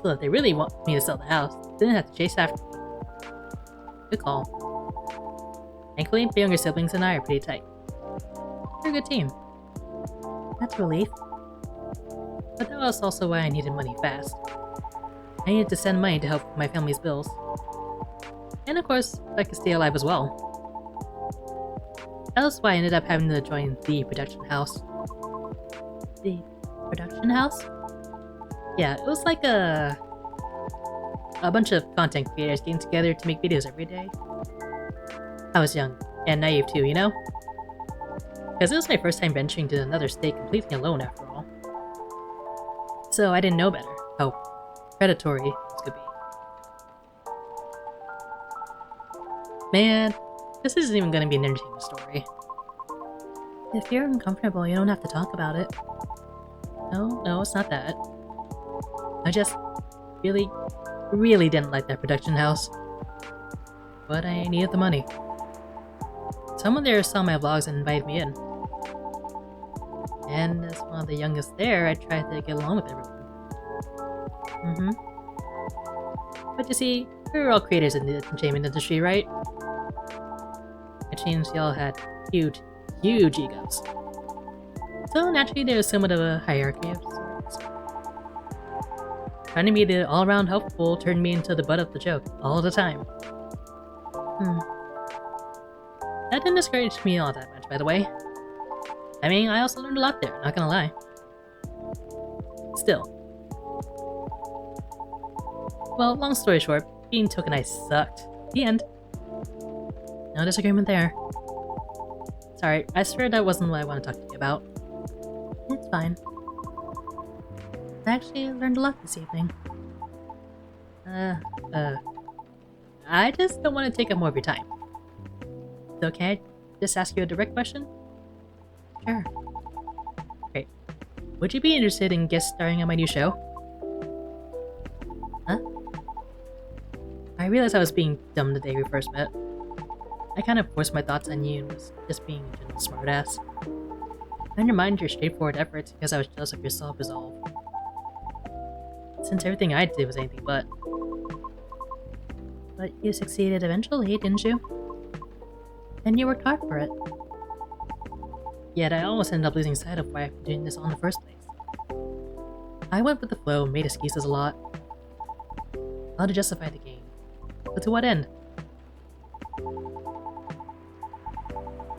So if they really want me to sell the house, they didn't have to chase after me. Good call. Thankfully, my younger siblings and I are pretty tight. We're a good team. That's a relief. But that was also why I needed money fast. I needed to send money to help with my family's bills. And of course, I could stay alive as well. That was why I ended up having to join the production house. The production house? Yeah, it was like a bunch of content creators getting together to make videos every day. I was young, and naive too, you know? Because it was my first time venturing to another state completely alone after all. So I didn't know better how predatory this could be. Man, this isn't even going to be an entertaining story. If you're uncomfortable, you don't have to talk about it. No, it's not that. I just really didn't like that production house. But I needed the money. Someone there saw my vlogs and invited me in. And as one of the youngest there, I tried to get along with everyone. But you see, we're all creators in the entertainment industry, right? It seems y'all had huge egos. So naturally there was somewhat of a hierarchy of sorts. Trying to be the all-around helpful turned me into the butt of the joke all the time. That didn't discourage me all that much, by the way. I mean, I also learned a lot there, not gonna lie. Still. Well, long story short, being tokenized sucked. The end. No disagreement there. Sorry, I swear that wasn't what I want to talk to you about. It's fine. I actually learned a lot this evening. I just don't want to take up more of your time. So can I just ask you a direct question? Sure. Great. Would you be interested in guest starring on my new show? Huh? I realized I was being dumb the day we first met. I kind of forced my thoughts on you and was just being a general smartass. I undermined your straightforward efforts because I was jealous of your self-resolve. Since everything I did was anything but. But you succeeded eventually, didn't you? And you worked hard for it. Yet I almost ended up losing sight of why I've been doing this in the first place. I went with the flow, made excuses a lot. How to justify the game. But to what end?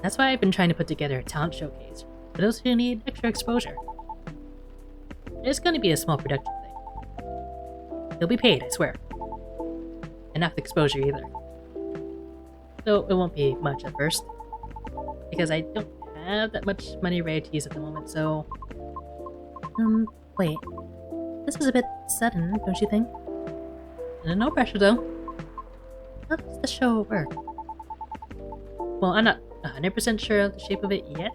That's why I've been trying to put together a talent showcase for those who need extra exposure. It's going to be a small production thing. You'll be paid, I swear. And not the exposure either. Though it won't be much at first. Because I don't have that much money ready to use at the moment, so... Wait. This was a bit sudden, don't you think? No pressure though. How does the show work? Well, I'm not 100% sure of the shape of it yet.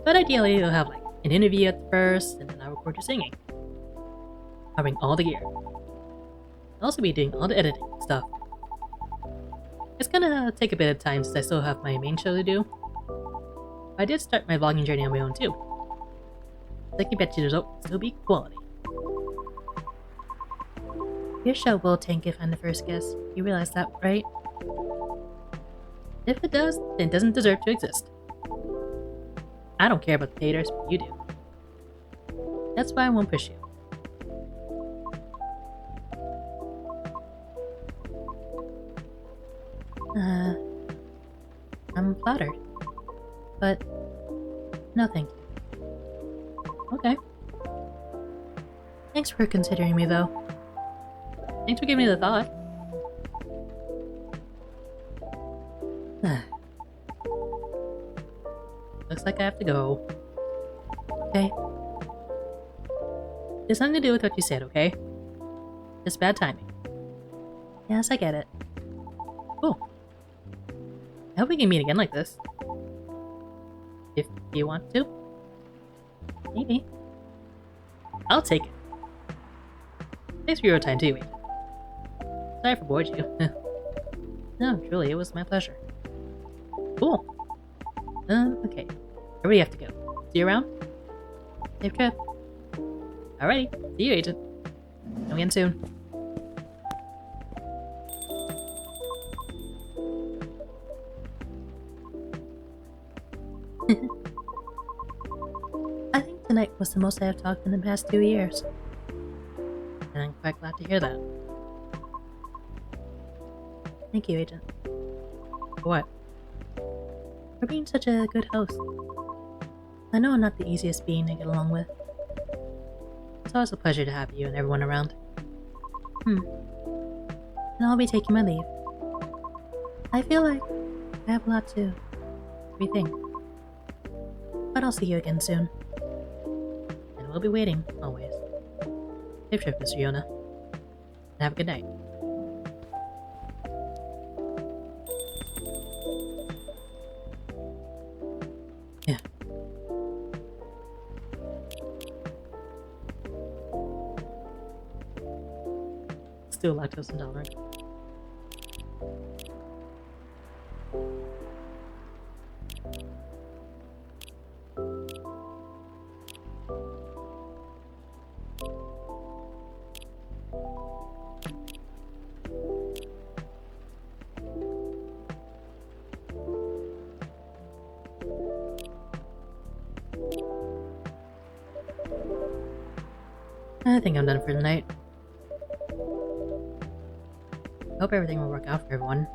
But ideally, you'll have like an interview at first, and then I'll record you singing. I'll bring all the gear. I'll also be doing all the editing stuff. It's gonna take a bit of time since I still have my main show to do. But I did start my vlogging journey on my own too. So I can bet you the result will still be quality. Your show will tank if I'm the first guest. You realize that, right? If it does, then it doesn't deserve to exist. I don't care about the haters, but you do. That's why I won't push you. I'm flattered. But no thank you. Okay. Thanks for considering me, though. Thanks for giving me the thought. Looks like I have to go. Okay. It's nothing to do with what you said, okay? Just bad timing. Yes, I get it. Cool. I hope we can meet again like this. If you want to. Maybe. I'll take it. Thanks for your time too, Agent. Sorry for bored you. No, truly, it was my pleasure. Cool. Okay. I really have to go. See you around? Safe trip. Alrighty. See you, Agent. Come again soon. I think tonight was the most I have talked in the past 2 years. And I'm quite glad to hear that. Thank you, Agent. What? For being such a good host. I know I'm not the easiest being to get along with. It's always a pleasure to have you and everyone around. And I'll be taking my leave. I feel like I have a lot to rethink. But I'll see you again soon. And we'll be waiting, always. Safe trip, Mr. Yona. And have a good night. Yeah. Still lactose intolerant. I think I'm done for tonight. Hope everything will work out for everyone.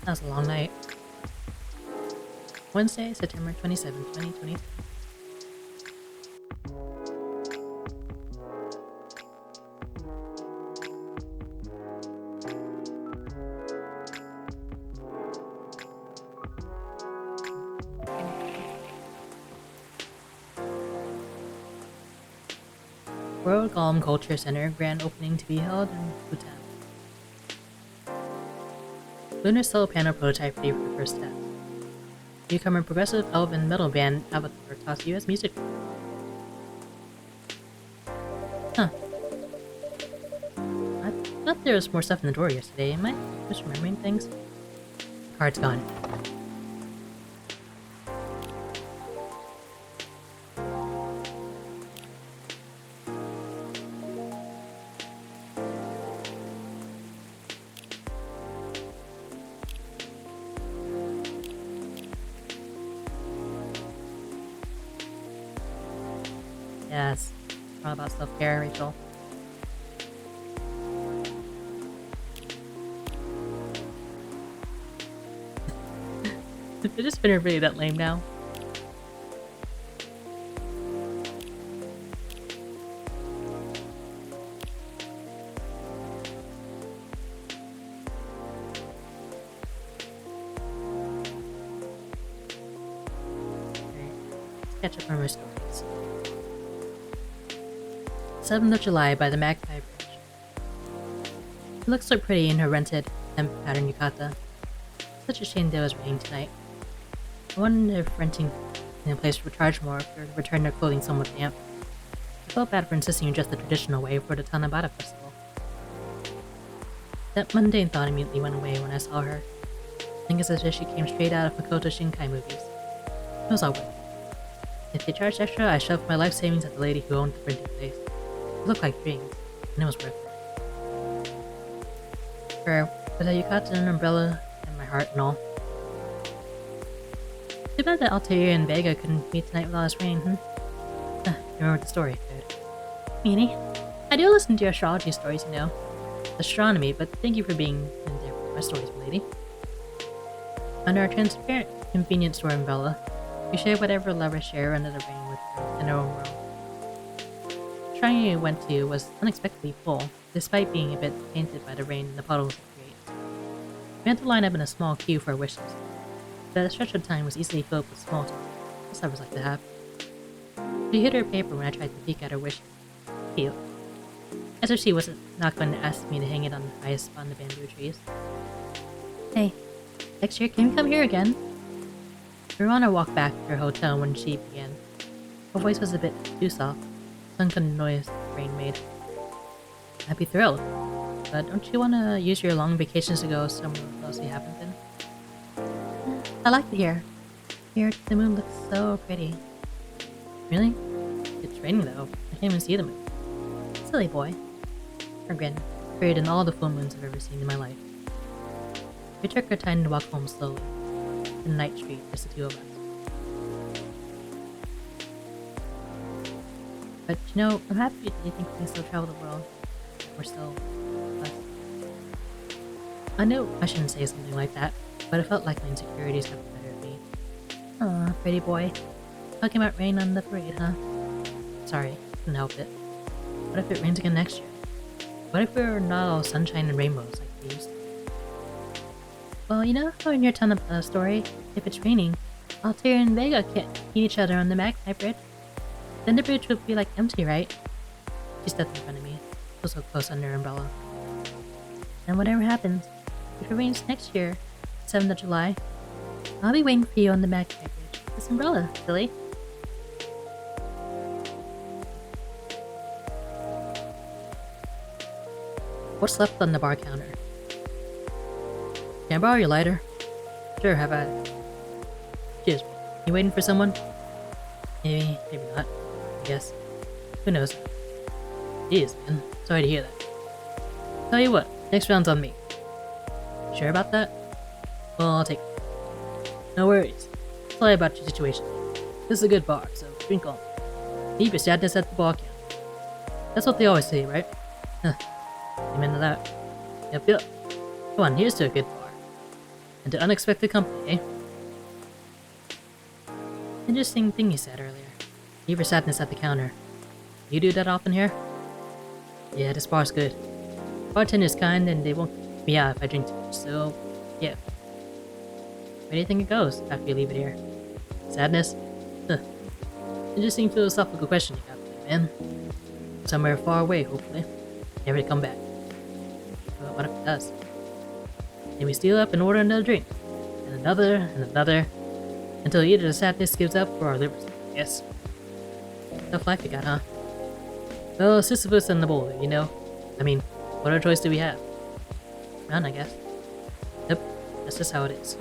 That was a long night. Wednesday, September 27, 2022. World Golem Culture Center grand opening to be held in Bhutan. Lunar Soul Panel prototype ready for the first test. Newcomer progressive elven metal band Avatar toss US music. Huh. I thought there was more stuff in the drawer yesterday. Am I just remembering things? Card's gone. Yes. All about self-care, Rachel. Did the spinner really that lame now? Catch up on my stories. 7th of July by the Magpie Bridge. She looks so pretty in her rented hemp pattern yukata. Such a shame there was raining tonight. I wonder if renting in a place would charge more for return their clothing somewhat damp. I felt bad for insisting on just the traditional way for the Tanabata festival. That mundane thought immediately went away when I saw her. I think it's as if she came straight out of Makoto Shinkai movies. It was all worth it. If they charged extra, I shoved my life savings at the lady who owned the printing place. It looked like dreams, and it was worth it. Her, with a yukata and an umbrella and my heart and all. Too bad that Altair and Vega couldn't meet tonight without us rain, You remember the story, good. Meanie, I do listen to your astrology stories, Astronomy, but thank you for being in there for my stories, lady. Under our transparent convenience store umbrella, we share whatever lovers share under the rain with her in our own world. The shrine we went to was unexpectedly full, despite being a bit tainted by the rain and the puddles it creates. We had to line up in a small queue for our wish list, but a stretch of time was easily filled with small talk, as lovers like to have. She hid her paper when I tried to peek at her wish. Cute. As if she wasn't not going to ask me to hang it on the highest spot in the bamboo trees. Hey, next year can we come here again? We were on our walk back to her hotel when she began. Her voice was a bit too soft, so couldn't noise the rain made. I'd be thrilled, but don't you want to use your long vacations to go somewhere else you haven't been? I like it here. Here, the moon looks so pretty. Really? It's raining though. I can't even see the moon. Silly boy. Her grin, buried in all the full moons I've ever seen in my life. We took our time to walk home slowly, in the night street, just the two of us. But I'm happy that you think we can still travel the world. We're still blessed. I know I shouldn't say something like that, but it felt like my insecurities got the better of me. Aw, pretty boy. Talking about rain on the parade, huh? Sorry, couldn't help it. What if it rains again next year? What if we're not all sunshine and rainbows like we used to? Well, how in your Tanabata story, if it's raining, Altair and Vega can't meet each other on the Magpie Bridge. Then the bridge would be empty, right? She stepped in front of me, so close under her umbrella. And whatever happens, if it rains next year, 7th of July, I'll be waiting for you on the Magpie Bridge. This umbrella, silly. What's left on the bar counter? Can I borrow your lighter? Sure, have at it. Cheers. You waiting for someone? Maybe, maybe not. I guess. Who knows? Jeez, man. Sorry to hear that. Tell you what, next round's on me. Sure about that? Well, I'll take it. No worries. Tell you about your situation. This is a good bar, so drink on. Leave your sadness at the bar counter. That's what they always say, right? Huh. Amen to that. Yep. Come on, here's to a good bar. And to unexpected company, eh? Interesting thing you said earlier. Leave your sadness at the counter. You do that often here? Yeah, this bar's good. Bartender's kind and they won't kick me out if I drink too much, so yeah. Where do you think it goes after you leave it here? Sadness? Huh. Interesting philosophical question you got there, man. Somewhere far away, hopefully. Never to come back. But what if it does? Then we steal up and order another drink. And another. Until either the sadness gives up or our livers, I guess. Tough life you got, huh? Well, Sisyphus and the boulder, you know? I mean, what other choice do we have? None, I guess. Yep, that's just how it is.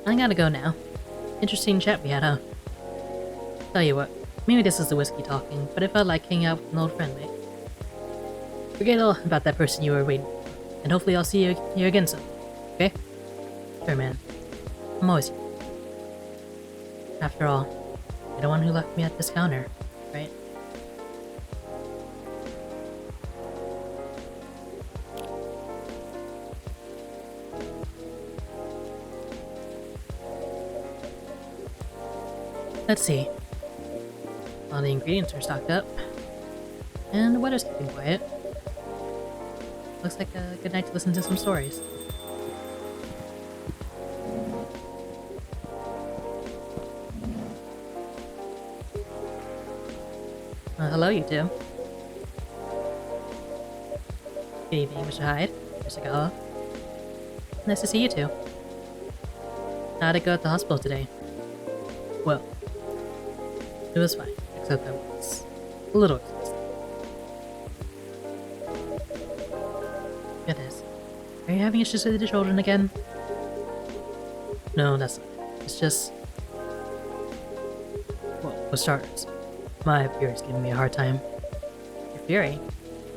I gotta go now. Interesting chat we had, huh? Tell you what, maybe this is the whiskey talking, but it felt like hanging out with an old friend, mate. Forget all about that person you were waiting for, and hopefully I'll see you here again soon. Okay? Sure, man. I'm always here. After all, you're the one who left me at this counter, right? Let's see. All the ingredients are stocked up. And the weather's keeping quiet. Looks like a good night to listen to some stories. Hello, you two. Good evening, Mr. Hyde, Mr. Gala. Nice to see you two. How'd it go at the hospital today? Well, it was fine, except that it was a little exhausting. Goodness. Are you having issues with the children again? No, that's not it. It's just... well, for starters, my Fury's giving me a hard time. Your Fury?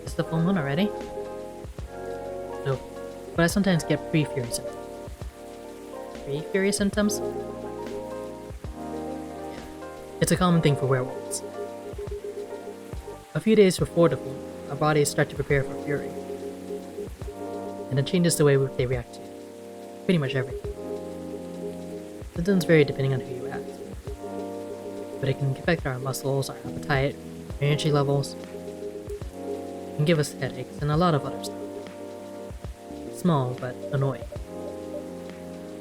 Is the full moon already? No, but I sometimes get pre-Fury symptoms. Pre-Fury symptoms? It's a common thing for werewolves. A few days before the full moon, our bodies start to prepare for Fury. And it changes the way they react to pretty much everything. Symptoms vary depending on who you ask. But it can affect our muscles, our appetite, our energy levels. It can give us headaches and a lot of other stuff. Small, but annoying.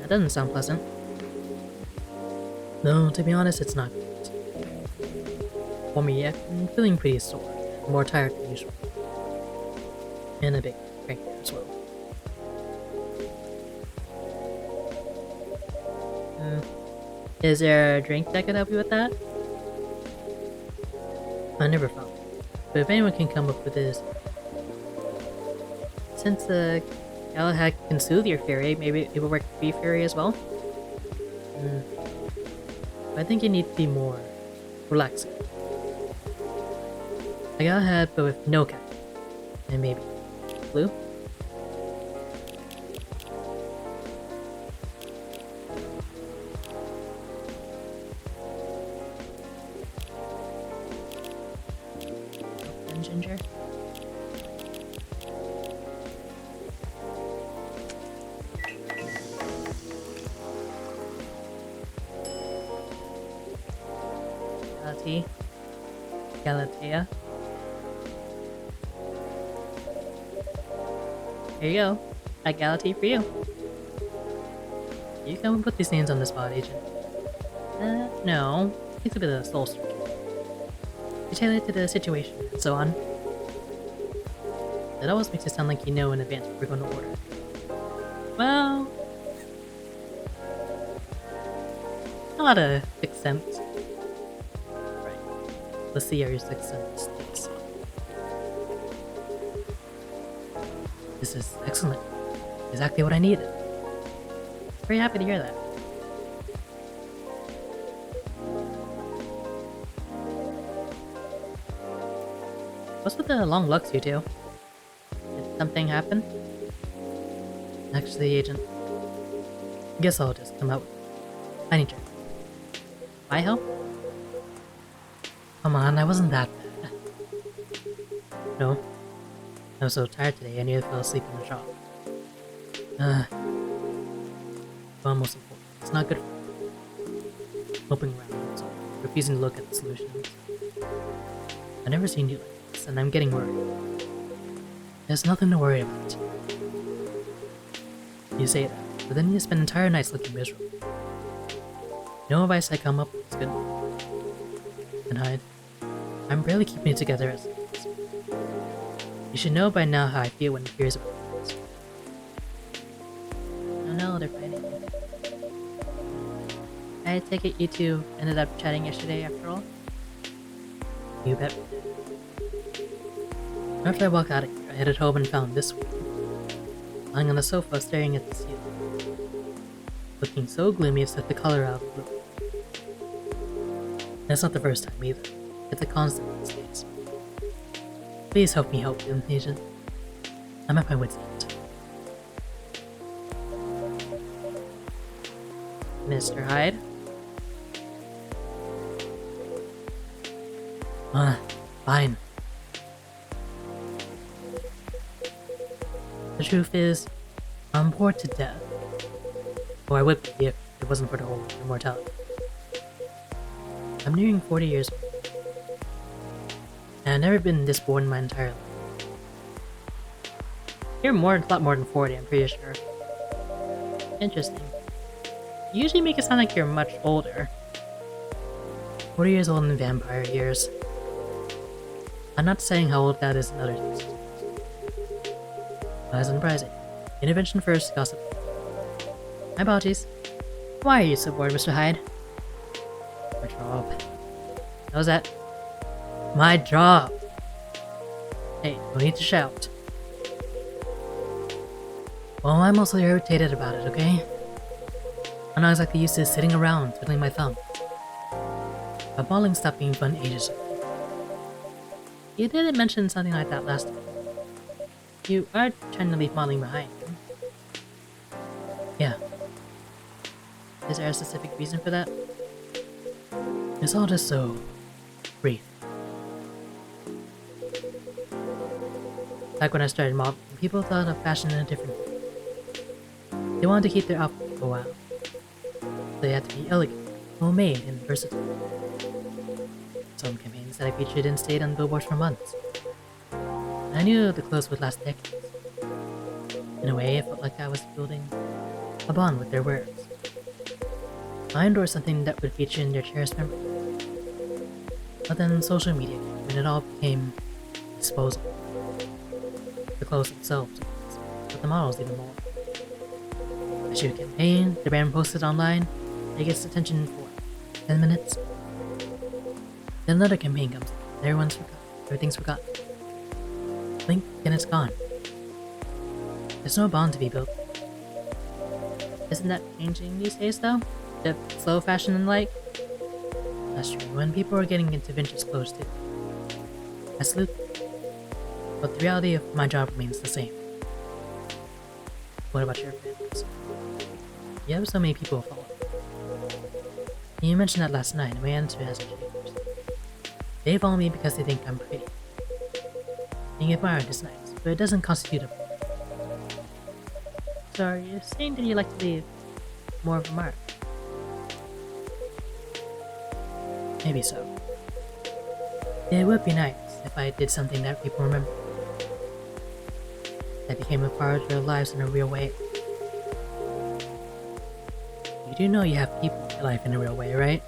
That doesn't sound pleasant. No, to be honest, it's not great. For me, I'm feeling pretty sore, more tired than usual. And a bit cranky as well. Is there a drink that could help you with that? I never found it, but if anyone can come up with this... Since Galahad can soothe your fury, maybe it will work for your fury as well? I think you need to be more relaxing. Like Galahad, but with no caffeine. And maybe blue? And ginger? Galatea. Here you go. A Galatea for you. You come and put these names on this spot, agent. No. It's a bit of a soul search. You tailor it to the situation and so on. It always makes it sound like you know in advance what we're going to order. Well... a lot of sixth sense. Right. Let's see how your sixth sense takes. This is excellent. Exactly what I needed. Very happy to hear that. What's with the long looks, you two? Did something happen? Actually, Agent, I guess I'll just come out with it. I need your help. My help? Come on, I wasn't that bad. No. I was so tired today I nearly fell asleep in the shop. But most important, it's not good for me. Moping around, so refusing to look at the solutions. I've never seen you like this, and I'm getting worried. There's nothing to worry about. You say that, but then you spend entire nights looking miserable. No advice I come up with is good enough. And Hyde, I'm barely keeping it together as it is. You should know by now how I feel when it hears about this. Oh no, they're fighting. I take it you two ended up chatting yesterday after all? You bet we did. After I walked out of here, I headed home and found this one, lying on the sofa staring at the ceiling, looking so gloomy it's took the color out of the room. That's not the first time either. It's a constant these days. Please help me help you, Agent. I'm at my wit's end. Mr. Hyde? Fine. The truth is, I'm bored to death. Or I would be if it wasn't for the whole immortality. I'm nearing 40 years old. And I've never been this bored in my entire life. You're a lot more than 40, I'm pretty sure. Interesting. You usually make it sound like you're much older. 40 years old in vampire years. I'm not saying how old that is in other things. That's surprising. Intervention first, gossip. My apologies. Why are you so bored, Mr. Hyde? My job. How's that? My job! Hey, no need to shout. Well, I'm also irritated about it, okay? I'm not exactly used to sitting around twiddling my thumb. But modeling stopped being fun ages ago. You did mention something like that last time. You are trying to leave modeling behind. Yeah. Is there a specific reason for that? It's all just so brief. Back when I started modeling, people thought of fashion in a different way. They wanted to keep their outfit for a while. They had to be elegant, well-made, and versatile. Some campaigns that I featured didn't stay on billboards for months. I knew the clothes would last decades. In a way, it felt like I was building a bond with their wearers. Mine or something that would feature in their cherished memory. But then social media came and it all became disposable. The clothes themselves, but the models even more. I shoot a campaign, the brand posted online, it gets attention for 10 minutes. Then another campaign comes in, and everything's forgotten. Blink and it's gone. There's no bond to be built. Isn't that changing these days though? The slow fashion and like? That's true, when people are getting into vintage clothes too. I salute them. But the reality of my job remains the same. What about your fans? You have so many people following. You mentioned that last night, and my answer hasn't changed. They follow me because they think I'm pretty. Being admired is nice, but it doesn't constitute a point. So are you saying that you like to leave more of a mark? Maybe so. It would be nice if I did something that people remember. That became a part of their lives in a real way. You do know you have people in your life in a real way, right?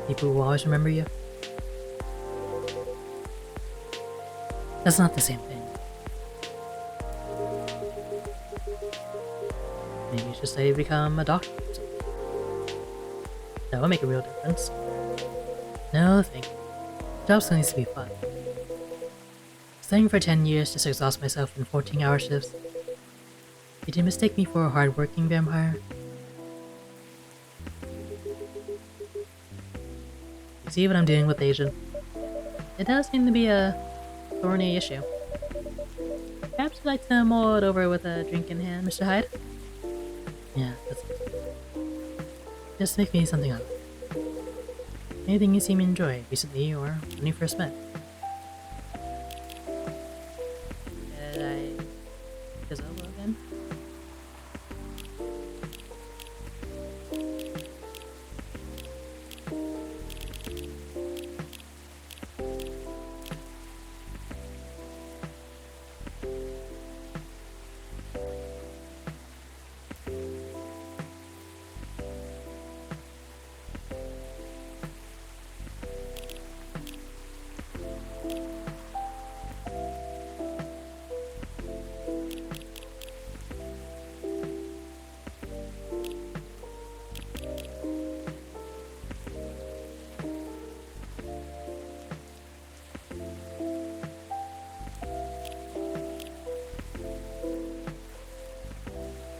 People who will always remember you? That's not the same thing. Maybe you should say you become a doctor or something. That would make a real difference. No, thank you. The job still needs to be fun. Studying for 10 years just to exhaust myself in 14-hour shifts. Did you mistake me for a hard-working vampire? You see what I'm doing with Asian? It does seem to be a thorny issue. Perhaps you'd like to mull it over with a drink in hand, Mr. Hyde? Yeah, that's it. Just make me something up. Anything you seem to enjoy recently or when you first met? his elbow again.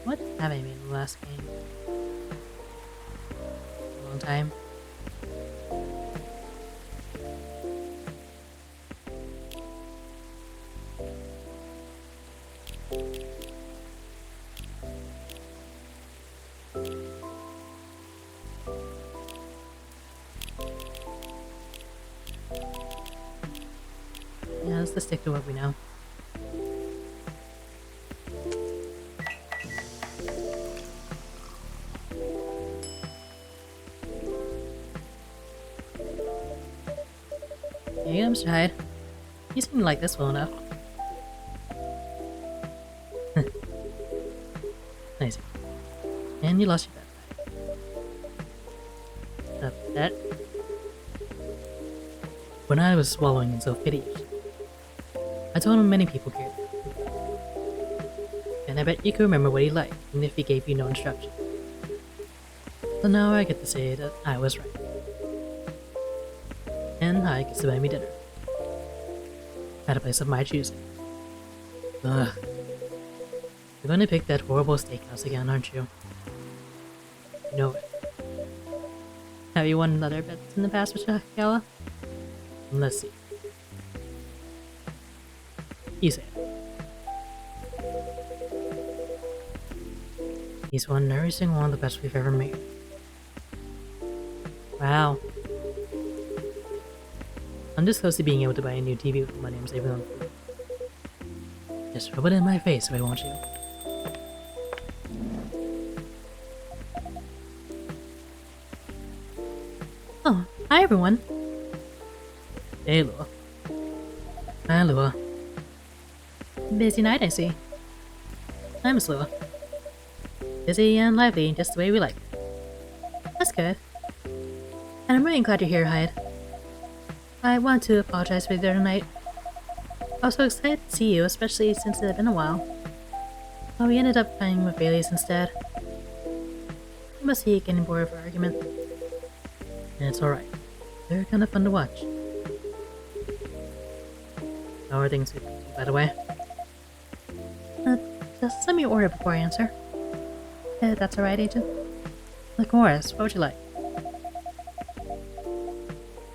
What have I made in the last game? A long time. Yeah, let's just stick to what we know. Here you go, Mr. Hyde. You seem to like this well enough. Nice. And you lost your backpack. Up that. When I was swallowing in self-pity, I told him many people cared. And I bet you can remember what he liked, even if he gave you no instruction. So now I get to say that I was right. And Hyde gets to buy me dinner. At a place of my choosing. Ugh. You're gonna pick that horrible steakhouse again, aren't you? You know it. Have you won other bets in the past with Gala? Let's see. You say it. He's won every single one of the bets we've ever made. Wow. I'm just close to being able to buy a new TV with my name saving on food. Just rub it in my face, why won't you? Oh, hi everyone. Hey, Lua. Hi, Lua. Busy night, I see. Hi, Miss Lua. Busy and lively, just the way we like it. That's good. And I'm really glad you're here, Hyde. I wanted to apologize for the other night. I was so excited to see you, especially since it had been a while. But we ended up playing with Bailey's instead. You must be getting bored of our argument. And it's alright. They're kinda fun to watch. How are things with you, by the way? Just send me your order before I answer. That's alright, Agent. Look, Morris, what would you like?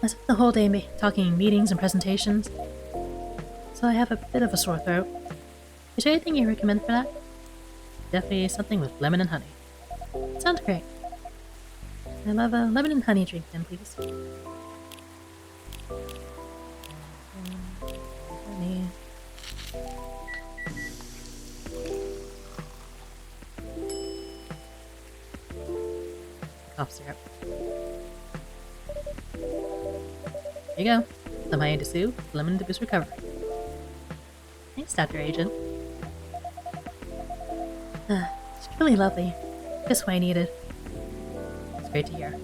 I spent the whole day talking meetings and presentations, so I have a bit of a sore throat. Is there anything you recommend for that? Definitely something with lemon and honey. Sounds great. I love a lemon and honey drink then, please. Honey. Cough syrup. Here you go. Some honey to soothe, lemon to boost recovery. Thanks, Dr. Agent. It's really lovely. Just what I needed. It's great to hear.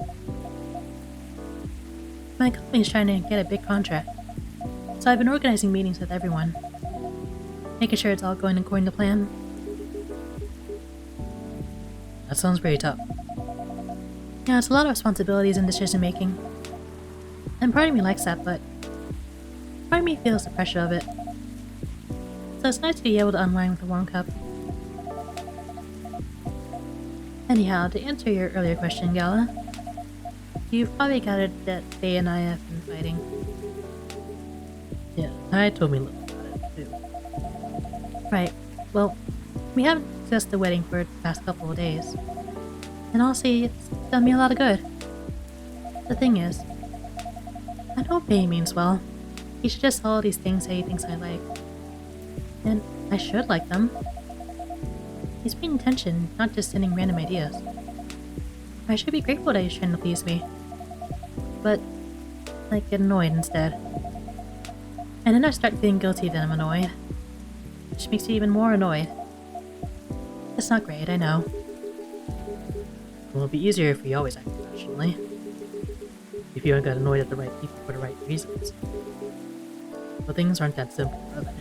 My company's trying to get a big contract, so I've been organizing meetings with everyone, making sure it's all going according to plan. That sounds pretty tough. Yeah, it's a lot of responsibilities and decision making. And part of me likes that, but part of me feels the pressure of it. So it's nice to be able to unwind with a warm cup. Anyhow, to answer your earlier question, Gala, you've probably gathered that Faye and I have been fighting. Yeah, Hyde told me a little about it, too. Right. Well, we haven't discussed the wedding for the past couple of days. And honestly, it's done me a lot of good. The thing is, I know Faye means well. He should just all these things that he thinks I like. And I should like them. He's paying attention, not just sending random ideas. I should be grateful that he's trying to please me. But I get annoyed instead. And then I start feeling guilty that I'm annoyed. Which makes me even more annoyed. It's not great, I know. It will be easier if we always act professionally. If you got annoyed at the right people for the right reasons. But things aren't that simple, are they?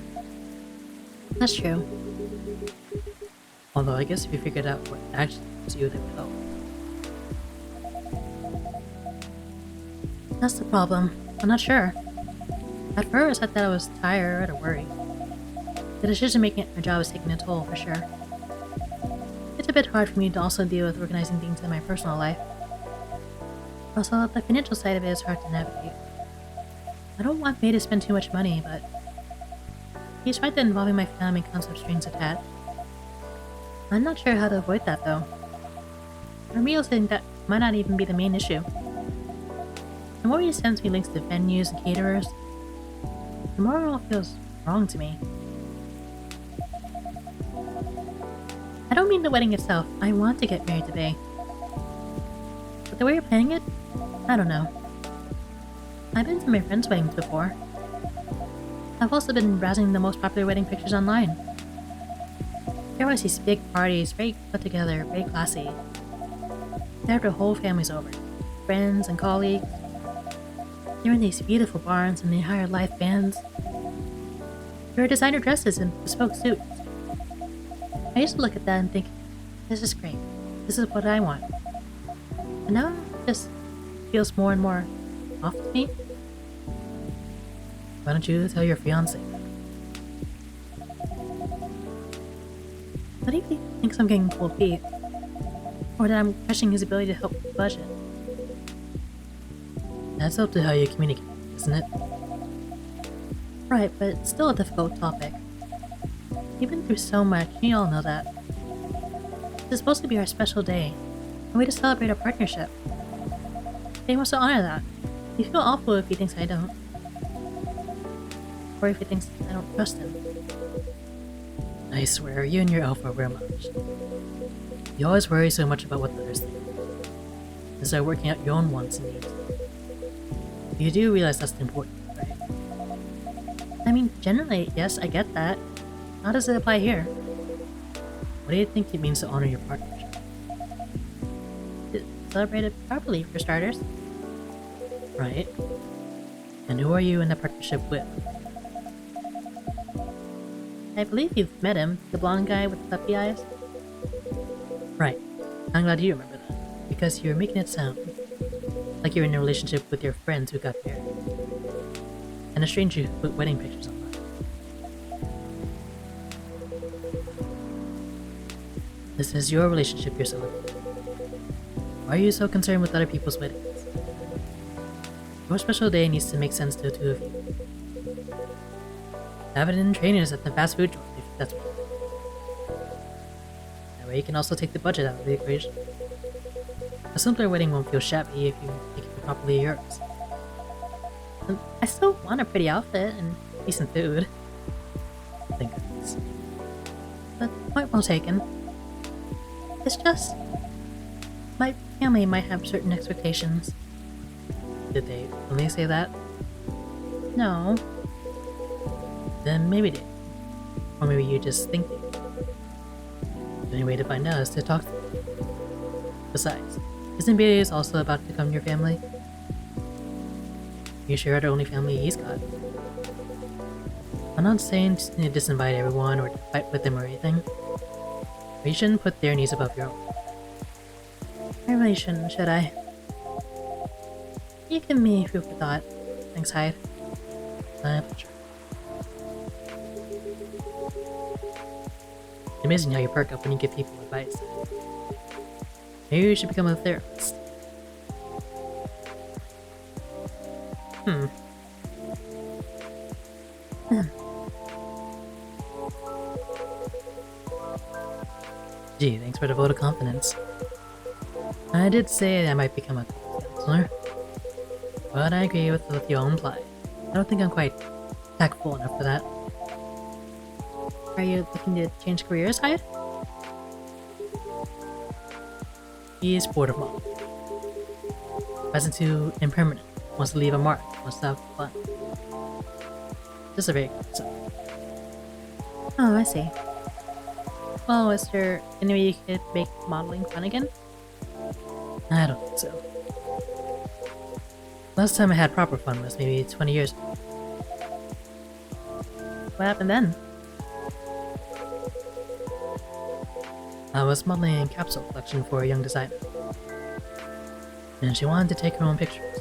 That's true. Although I guess if you figured out what actually makes you, that would help. That's the problem. I'm not sure. At first, I thought I was tired or worried. The decision making at my job is taking a toll for sure. It's a bit hard for me to also deal with organizing things in my personal life. Also, the financial side of it is hard to navigate. I don't want May to spend too much money, but he's right that involving my family comes with strings attached. I'm not sure how to avoid that though. For me, I think that might not even be the main issue. The more he sends me links to venues and caterers, the more it all feels wrong to me. I don't mean the wedding itself. I want to get married today. But the way you're planning it, I don't know. I've been to my friends' weddings before. I've also been browsing the most popular wedding pictures online. There are always these big parties, very put together, very classy. They have their whole families over, friends and colleagues. They're in these beautiful barns and they hire live bands. There are designer dresses and bespoke suits. I used to look at that and think, this is great. This is what I want. And now it just feels more and more off to me. Why don't you tell your fiancé? What if he thinks I'm getting cold feet? Or that I'm crushing his ability to help with the budget? That's up to how you communicate, isn't it? Right, but it's still a difficult topic. We've been through so much, you all know that. This is supposed to be our special day, a way to celebrate our partnership. He wants to honor that. We feel awful if he thinks I don't. Or if he thinks I don't trust him. I swear, you and your elf are real much. You always worry so much about what others think. Instead of working out your own wants and needs. You do realize that's important, right? I mean, generally, yes, I get that. How does it apply here? What do you think it means to honor your partnership? Celebrate it properly, for starters. Right. And who are you in the partnership with? I believe you've met him, the blonde guy with the puppy eyes. Right. I'm glad you remember that, because you're making it sound like you're in a relationship with your friends who got married. And a stranger who put wedding pictures online. This is your relationship you're celebrating. Why are you so concerned with other people's weddings? Your special day needs to make sense to the two of you. Have it in trainers at the fast food joint if that's what you want. That way you can also take the budget out of the equation. A simpler wedding won't feel shabby if you make it properly yours. And I still want a pretty outfit and decent food. Thank goodness. But point well taken. It's just... my family might have certain expectations. Did they only say that? No. Then maybe they. Or maybe you just think they do. The only way to find out is to talk to them. Besides, isn't Beatrice also about to become your family? You sure are the only family he's got. I'm not saying to disinvite everyone or to fight with them or anything. But you shouldn't put their needs above your own. I really shouldn't, should I? You give me food for thought. Thanks, Hyde. My pleasure. It's amazing how you perk up when you give people advice. Maybe you should become a therapist. Gee, thanks for the vote of confidence. I did say I might become a counselor, but I agree with what you all implied. I don't think I'm quite tactful enough for that. Are you looking to change careers, Hyde? He's bored of mom. Finds it too impermanent. Wants to leave a mark. Wants to have fun. Just a very good son. Oh, I see. Well, is there any way you could make modeling fun again? I don't think so. Last time I had proper fun was maybe 20 years ago. What happened then? I was modeling a capsule collection for a young designer. And she wanted to take her own pictures.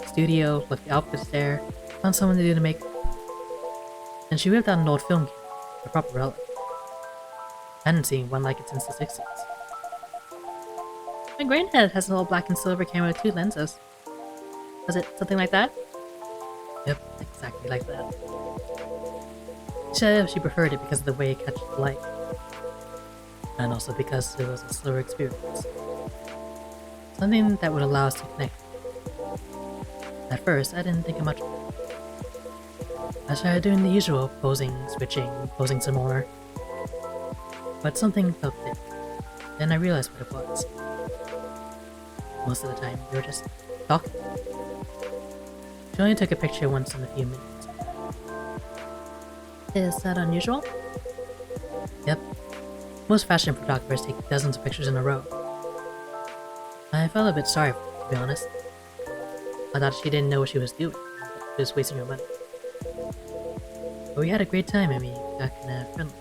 Studio, looked the outfits there, found someone to do the makeup. And she whipped out an old film camera, a proper relic. I hadn't seen one like it since the 60s. My granddad has an old black and silver camera with 2 lenses. Was it something like that? Yep, exactly like that. She said she preferred it because of the way it catches the light. And also because it was a slower experience. Something that would allow us to connect. At first, I didn't think of much of it. I started doing the usual posing, switching, posing some more. But something felt different. Then I realized what it was. Most of the time, we were just talking. She only took a picture once in a few minutes. Is that unusual? Yep. Most fashion photographers take dozens of pictures in a row. I felt a bit sorry for her, to be honest. I thought she didn't know what she was doing. She was wasting her money. But we had a great time and we got kinda friendly.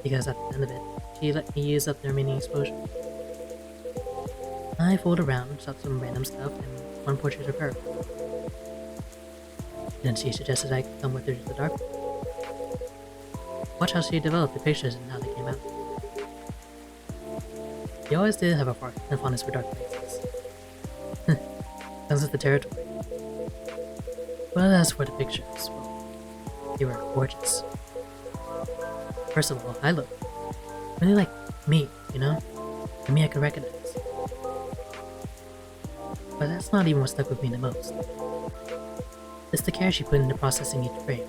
Because at the end of it, she let me use up the remaining exposure. I fooled around, shot some random stuff, and one portrait of her. Then she suggested I come with her to the dark room. Watch how she developed the pictures and how they came out. She always did have a fondness for dark places. Comes with the territory. But as for the pictures, well, they were gorgeous. First of all, I look really like me, you know? And me I could recognize. But that's not even what stuck with me the most. It's the care she put into processing each frame.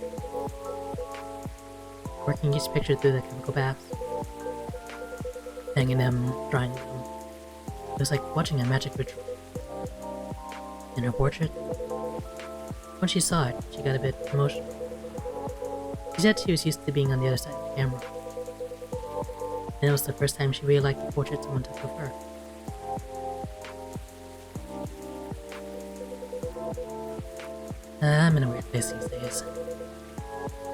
Working each picture through the chemical baths. Hanging them, drying them. It was like watching a magic ritual. In her portrait, when she saw it, she got a bit emotional. She said she was used to being on the other side of the camera. And it was the first time she really liked the portrait someone took of her. I'm in a weird place these days.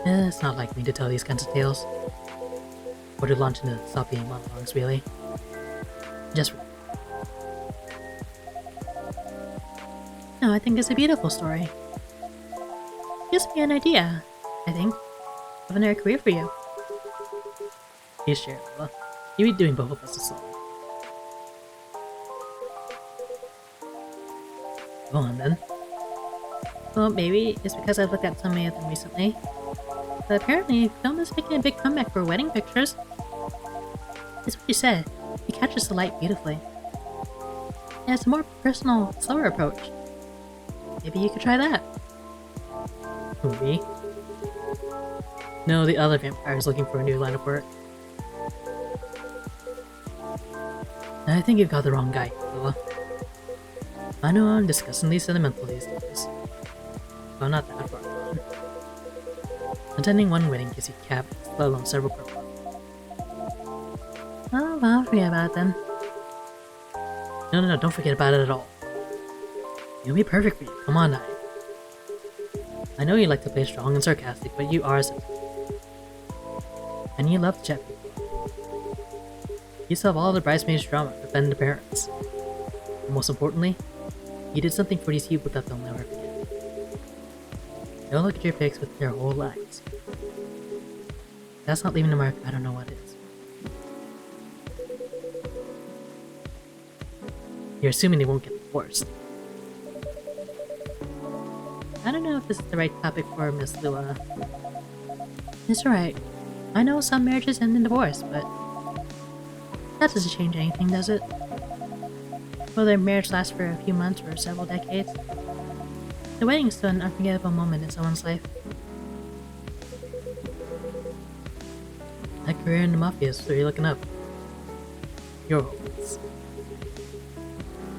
It's not like me to tell these kinds of tales. Or to launch into sloppy monologues, really. Just No, I think it's a beautiful story. Gives me an idea, I think, of another career for you. please share, Lola. You'd be doing both of us a song. Go on then. Well, maybe it's because I've looked at so many of them recently. But apparently, film is making a big comeback for wedding pictures. It's what you said. It catches the light beautifully. And it's a more personal, slower approach. Maybe you could try that. Who, me? No, the other vampire is looking for a new line of work. I think you've got the wrong guy, Lola. I know I'm disgustingly sentimental these days. But I'm not that far gone. Attending one wedding gives you cabins, let alone several per month. Oh, well, forget about it then. No, don't forget about it at all. It'll be perfect for you, come on now. I know you like to play strong and sarcastic, but you are simple. And you love to chat people. You solve all the bridesmaids' drama, defend the parents. And most importantly, you did something for these people that they'll never forget. They'll look at your pics with their whole lives. If that's not leaving a mark, I don't know what is. You're assuming they won't get divorced. I don't know if this is the right topic for Miss Lua. It's alright. I know some marriages end in divorce, but that doesn't change anything, does it? Whether marriage lasts for a few months or several decades, the wedding is still an unforgettable moment in someone's life. That career in the mafia is what you're looking up. Your hopeless.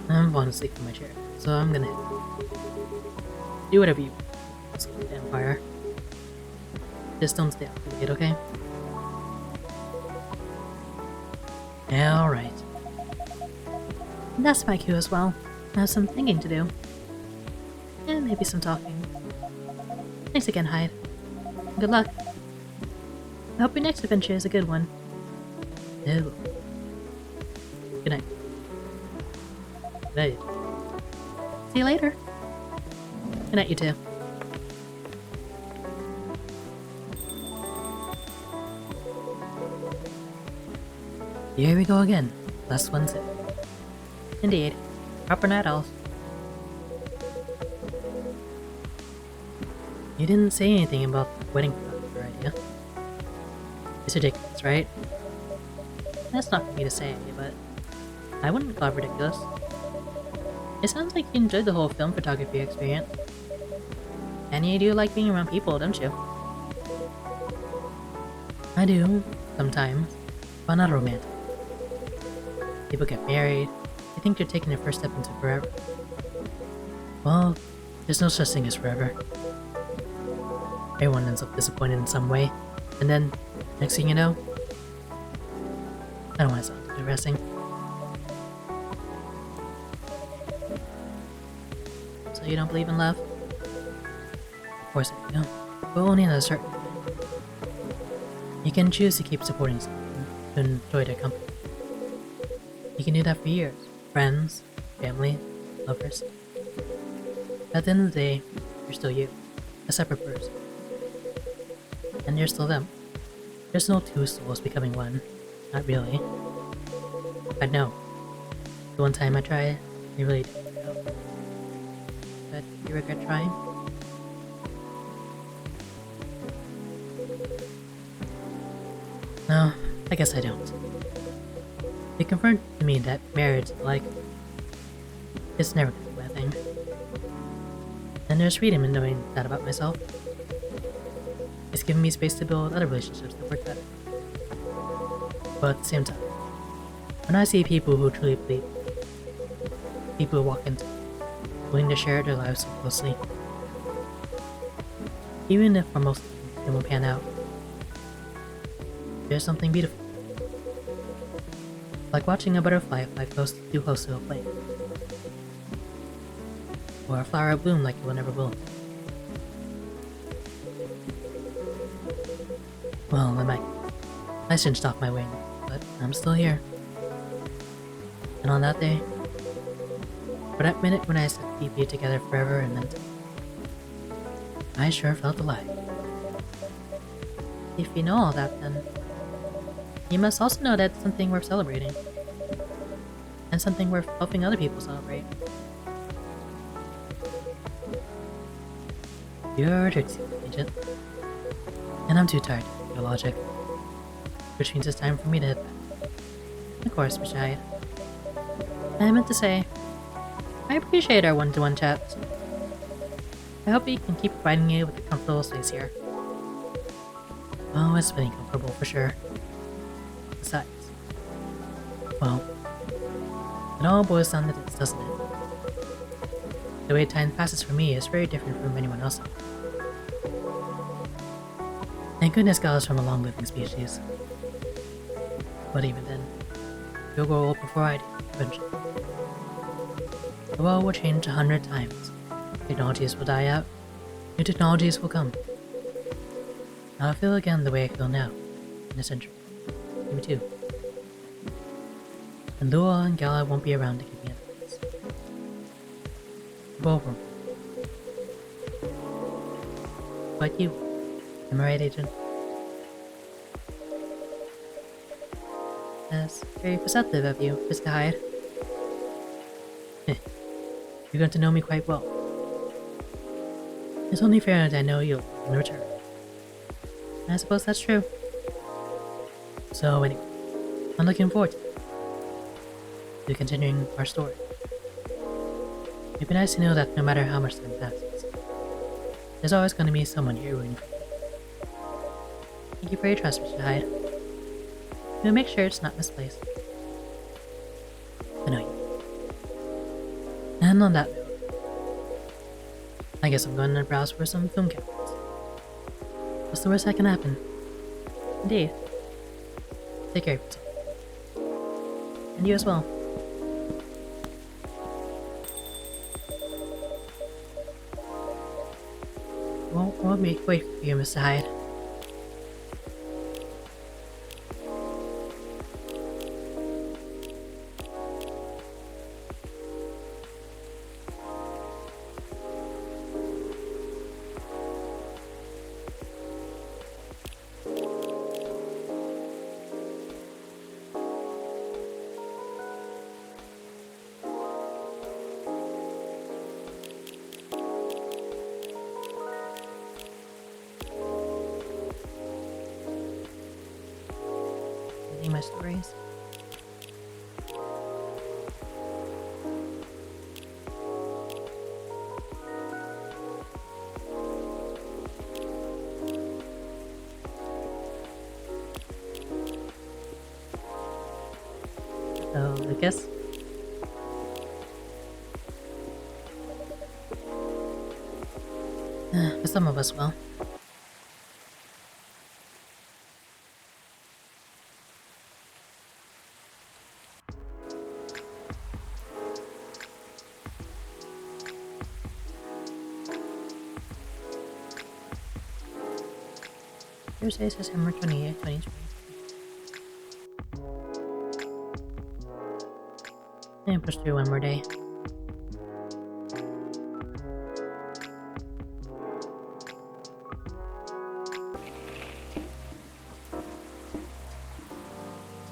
I'm falling asleep in my chair, so I'm gonna do whatever you want. This damn fire. Just don't stay up too late, okay? Yeah, alright. That's my cue as well. I have some thinking to do. And maybe some talking. Thanks again, Hyde. Good luck. I hope your next adventure is a good one. Ew. Good night. Good night. See you later. Good night, you two. Here we go again. Last one's it. Indeed. Proper night owls. You didn't say anything about the wedding photographer idea. It's ridiculous, right? That's not for me to say, but I wouldn't call it ridiculous. It sounds like you enjoyed the whole film photography experience. And you do like being around people, don't you? I do, sometimes, but not romantic. People get married, they think they're taking their first step into forever. Well, there's no such thing as forever. Everyone ends up disappointed in some way, and then, next thing you know, I don't want to sound too depressing. So you don't believe in love? Of course I do, but only in a certain way. You can choose to keep supporting someone to enjoy their company. You can do that for years. Friends, family, lovers. At the end of the day, you're still you, a separate person. And you're still them. There's no two souls becoming one. Not really. I know. The one time I tried, it really didn't work out. But you regret trying? No, I guess I don't. It confirmed to me that marriage, like, it's never gonna be my thing. And there's freedom in knowing that about myself. It's given me space to build other relationships that work better. But at the same time, when I see people who truly believe, people who walk into, willing to share their lives so closely, even if for most of them it won't pan out, there's something beautiful. Like watching a butterfly fly too close to a flame. Or a flower bloom like it will never bloom. Well, I cinched off my wing, but I'm still here. And on that day, for that minute when I said we'd be together forever and meant it, I sure felt alive. If you know all that, then you must also know that's something worth celebrating. And something worth helping other people celebrate. You're a tricksy agent. And I'm too tired to think your logic. Which means it's time for me to hit that. Of course, Mr. Hyde. I meant to say, I appreciate our one-to-one chats. I hope you can keep providing you with a comfortable space here. Oh, it's been comfortable for sure. Besides, well, it all boils down to this, doesn't it? The way time passes for me is very different from anyone else. Thank goodness God is from a long-living species. But even then, you'll grow old before I do, eventually. The world will change 100 times. Technologies will die out. New technologies will come. I'll feel again the way I feel now, in a century. Me too. And Lua and Gala won't be around to give me advice. Both won't. But you, am I right, Agent? That's very perceptive of you, Mr. Hyde. You're going to know me quite well. It's only fair that I know you'll in return. I suppose that's true. So anyway, I'm looking forward to continuing our story. It'd be nice to know that no matter how much time passes, there's always going to be someone here rooting for me. Thank you for your trust, Mr. Hyde. We'll make sure it's not misplaced. And on that note, I guess I'm going to browse for some film cameras. What's the worst that can happen? Indeed. Take care of yourself. And you as well. Won't wait for you, Mr. Hyde. My stories. So I guess for some of us, well. Thursday, September 28th, 2020. And push through one more day.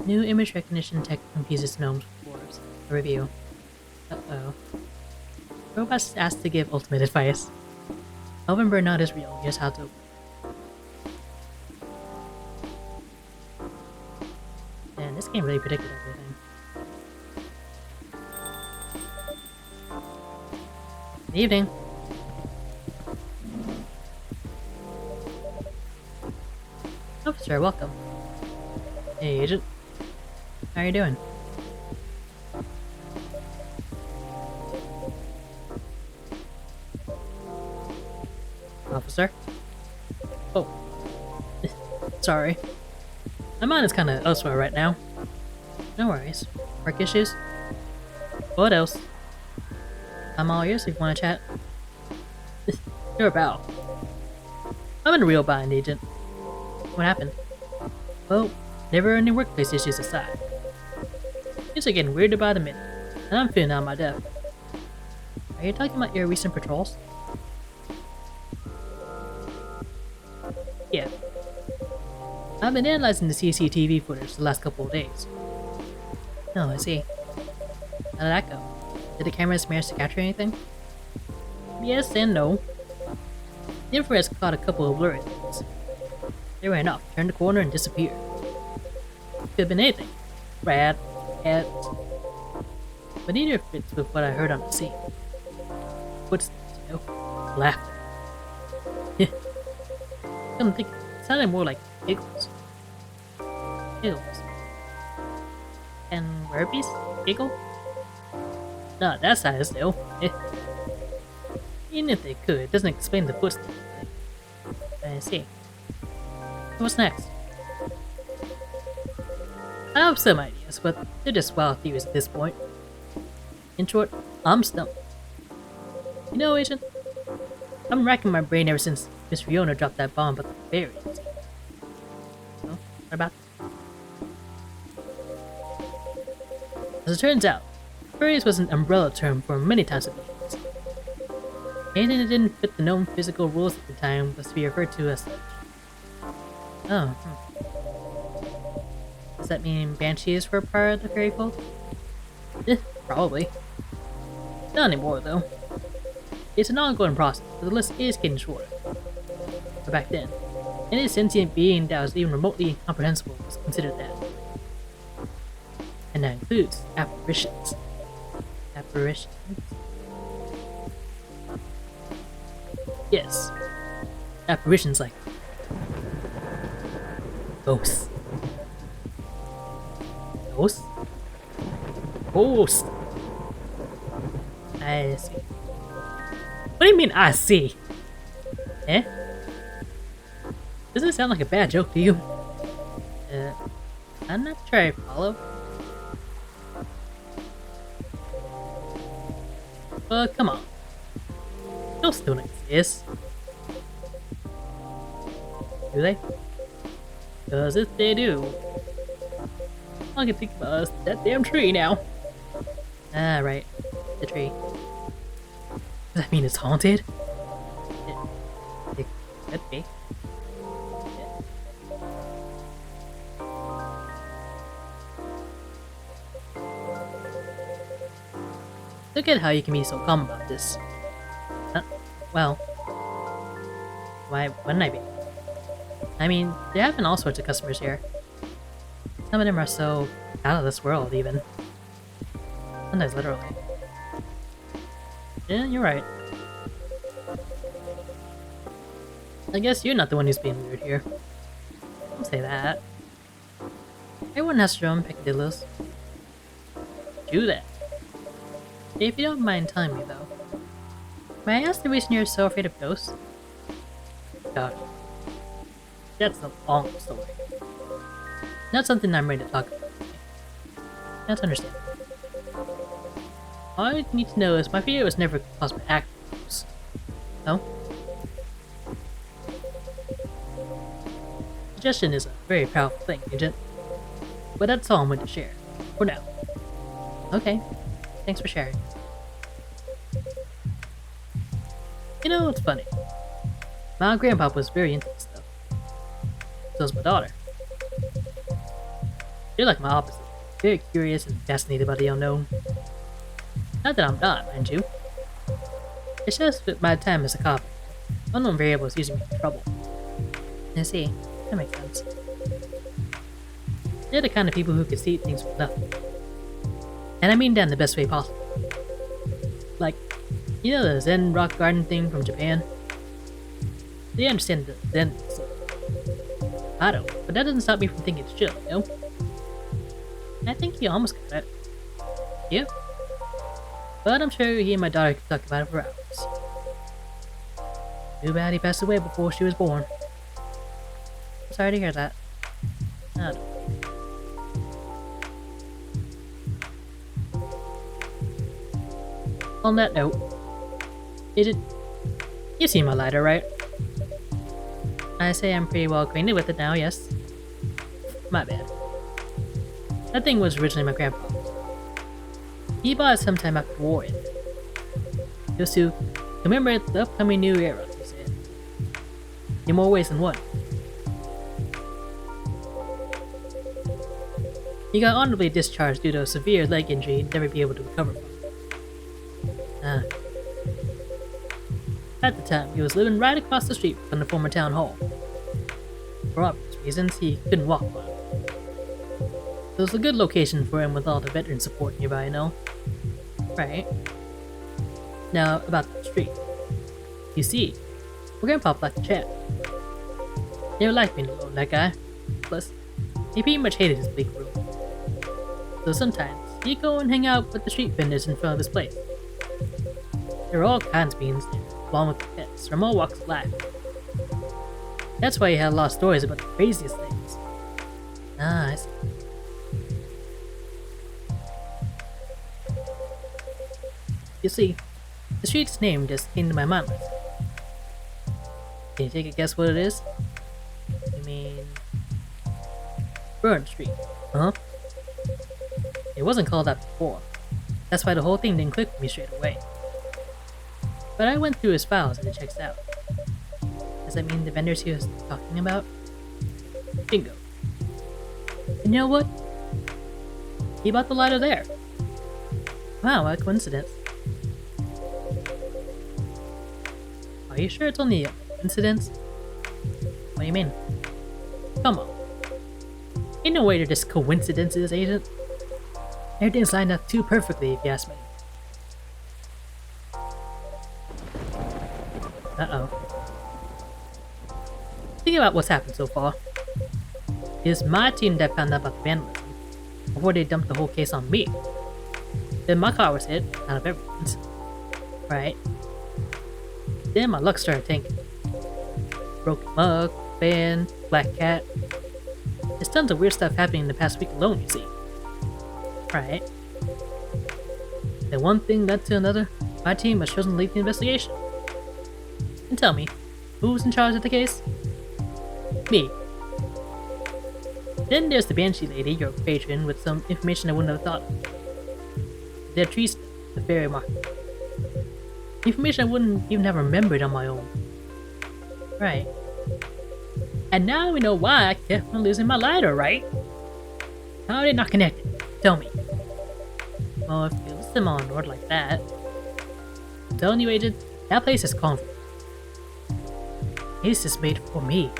New image recognition tech confuses gnomes with dwarves. A review. Uh-oh. Robots asked to give ultimate advice. Elven burnout is real. Here's how to. Man, this game really predicted everything. Good evening. Officer, welcome. Hey, Agent. How are you doing? Officer? Oh. Sorry. My mind is kinda elsewhere right now. No worries. Work issues? What else? I'm all ears if you wanna chat. You're about. I'm in a real bind, Agent. What happened? Well, never any workplace issues aside. Things are getting weirder by the minute, and I'm feeling out my depth. Are you talking about your recent patrols? Yeah. I've been analyzing the CCTV footage the last couple of days. Oh, I see. How did that go? Did the cameras manage to capture anything? Yes and no. The infrared's caught a couple of blurry things. They ran off, turned the corner, and disappeared. Could have been anything. Rat, cat. But neither fits with what I heard on the scene. Footsteps, you know? Laughter. Come think, it sounded more like giggles. Giggles. And herpes? Giggle? No, that's not still. Even if they could, it doesn't explain the footsteps. I see. What's next? I have some ideas, but they're just wild theories at this point. In short, I'm stumped. You know, Agent, I'm racking my brain ever since Miss Fiona dropped that bomb about the fairies. So, what about that? As it turns out, fairies was an umbrella term for many types of beings. Anything that didn't fit the known physical rules at the time was to be referred to as such. Oh, Does that mean banshees were part of the fairy folk? Probably. Not anymore, though. It's an ongoing process, but the list is getting shorter. But back then, any sentient being that was even remotely comprehensible was considered that. And that includes apparitions. Apparitions? Yes. Apparitions like ghosts. Ghosts? Ghosts! I see. What do you mean, I see? Eh? Does it sound like a bad joke to you? I'm not sure I follow. But come on. Those don't exist. Do they? Because if they do, all I can think about is that damn tree now. Ah, right. The tree. Does that mean it's haunted? It could be. Look at how you can be so calm about this. Well, why wouldn't I be? I mean, there have been all sorts of customers here. Some of them are so out of this world, even. Sometimes literally. Yeah, you're right. I guess you're not the one who's being weird here. Don't say that. Everyone has their own peccadillos. Do that. If you don't mind telling me, though, may I ask the reason you're so afraid of ghosts? God, that's a long story. Not something I'm ready to talk about. That's understandable. All I need to know is my fear was never caused by actual ghosts. No? Suggestion is a very powerful thing, Agent. But that's all I'm going to share. For now. Okay. Thanks for sharing. You know, it's funny. My grandpa was very into this stuff. So was my daughter. They're like my opposite. Very curious and fascinated by the unknown. Not that I'm not, mind you. It's just that my time as a cop, unknown variables usually me in trouble. I see. That makes sense. They're the kind of people who can see things with nothing. And I mean that in the best way possible. Like, you know the Zen rock garden thing from Japan? They understand the Zen, so I don't, but that doesn't stop me from thinking it's chill, you know? I think he almost got it. Yeah. But I'm sure he and my daughter could talk about it for hours. Too bad he passed away before she was born. I'm sorry to hear that. I don't. On that note, you see my lighter, right? I say I'm pretty well acquainted with it now, yes. My bad. That thing was originally my grandpa's. He bought it sometime after the war ended. Just to commemorate the upcoming new era, he said. In more ways than one. He got honorably discharged due to a severe leg injury he'd never be able to recover from. At the time, he was living right across the street from the former town hall. For obvious reasons, he couldn't walk far. It was a good location for him with all the veteran support nearby, you know? Right. Now, about the street. You see, my grandpa liked to chat. Never liked being alone, that guy. Plus, he pretty much hated his bleak room. So sometimes, he'd go and hang out with the street vendors in front of his place. There were all kinds of beings there, along with the pets from all walks of life. That's why he had a lot of stories about the craziest things. Ah, I see. You see, the street's name just came to my mind last night. Can you take a guess what it is? You mean... Burn Street, huh? It wasn't called that before. That's why the whole thing didn't click with me straight away. But I went through his files and it checks out. Does that mean the vendors he was talking about? Bingo. And you know what? He bought the lighter there. Wow, what a coincidence. Are you sure it's only a coincidence? What do you mean? Come on. Ain't no way they're just coincidences, Agent. Everything's lined up too perfectly, if you ask me. Uh-oh. Think about what's happened so far. It's my team that found out about the vandalism before they dumped the whole case on me. Then my car was hit, out of everyone's. Right. Then my luck started tanking. Broken mug, fan, black cat. There's tons of weird stuff happening in the past week alone, you see. Right. Then one thing led to another. My team was chosen to lead the investigation. And tell me, who's in charge of the case? Me. Then there's the Banshee lady, your patron, with some information I wouldn't have thought of. Their trees, the fairy market. Information I wouldn't even have remembered on my own. Right. And now we know why I kept on losing my lighter, right? How are they not connected? Tell me. Well, if you list them all in order like that... I'm telling you, Agent, that place is calm. This is made for me.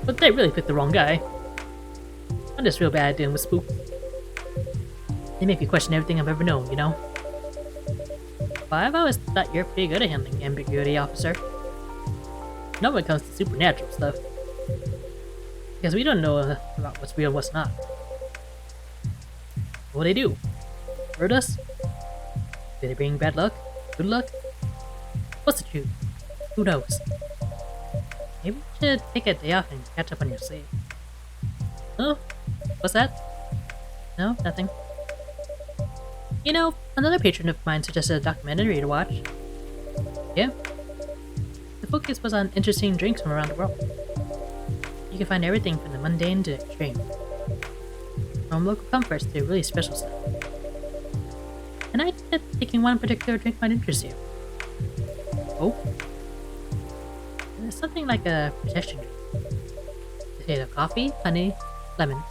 But they really picked the wrong guy. I'm just real bad at dealing with spooks. They make me question everything I've ever known, you know? But I've always thought you're pretty good at handling ambiguity, officer. Not when it comes to supernatural stuff. Because we don't know about what's real and what's not. What do they do? Hurt us? Do they bring bad luck? Good luck? What's the truth? Who knows? Maybe you should take a day off and catch up on your sleep. Oh? What's that? No, nothing. You know, another patron of mine suggested a documentary to watch. Yeah. The focus was on interesting drinks from around the world. You can find everything from the mundane to extreme. From local comforts to really special stuff. And I think that picking one particular drink might interest you. Oh? It's something like a protection drink. It's made of coffee, honey, lemon,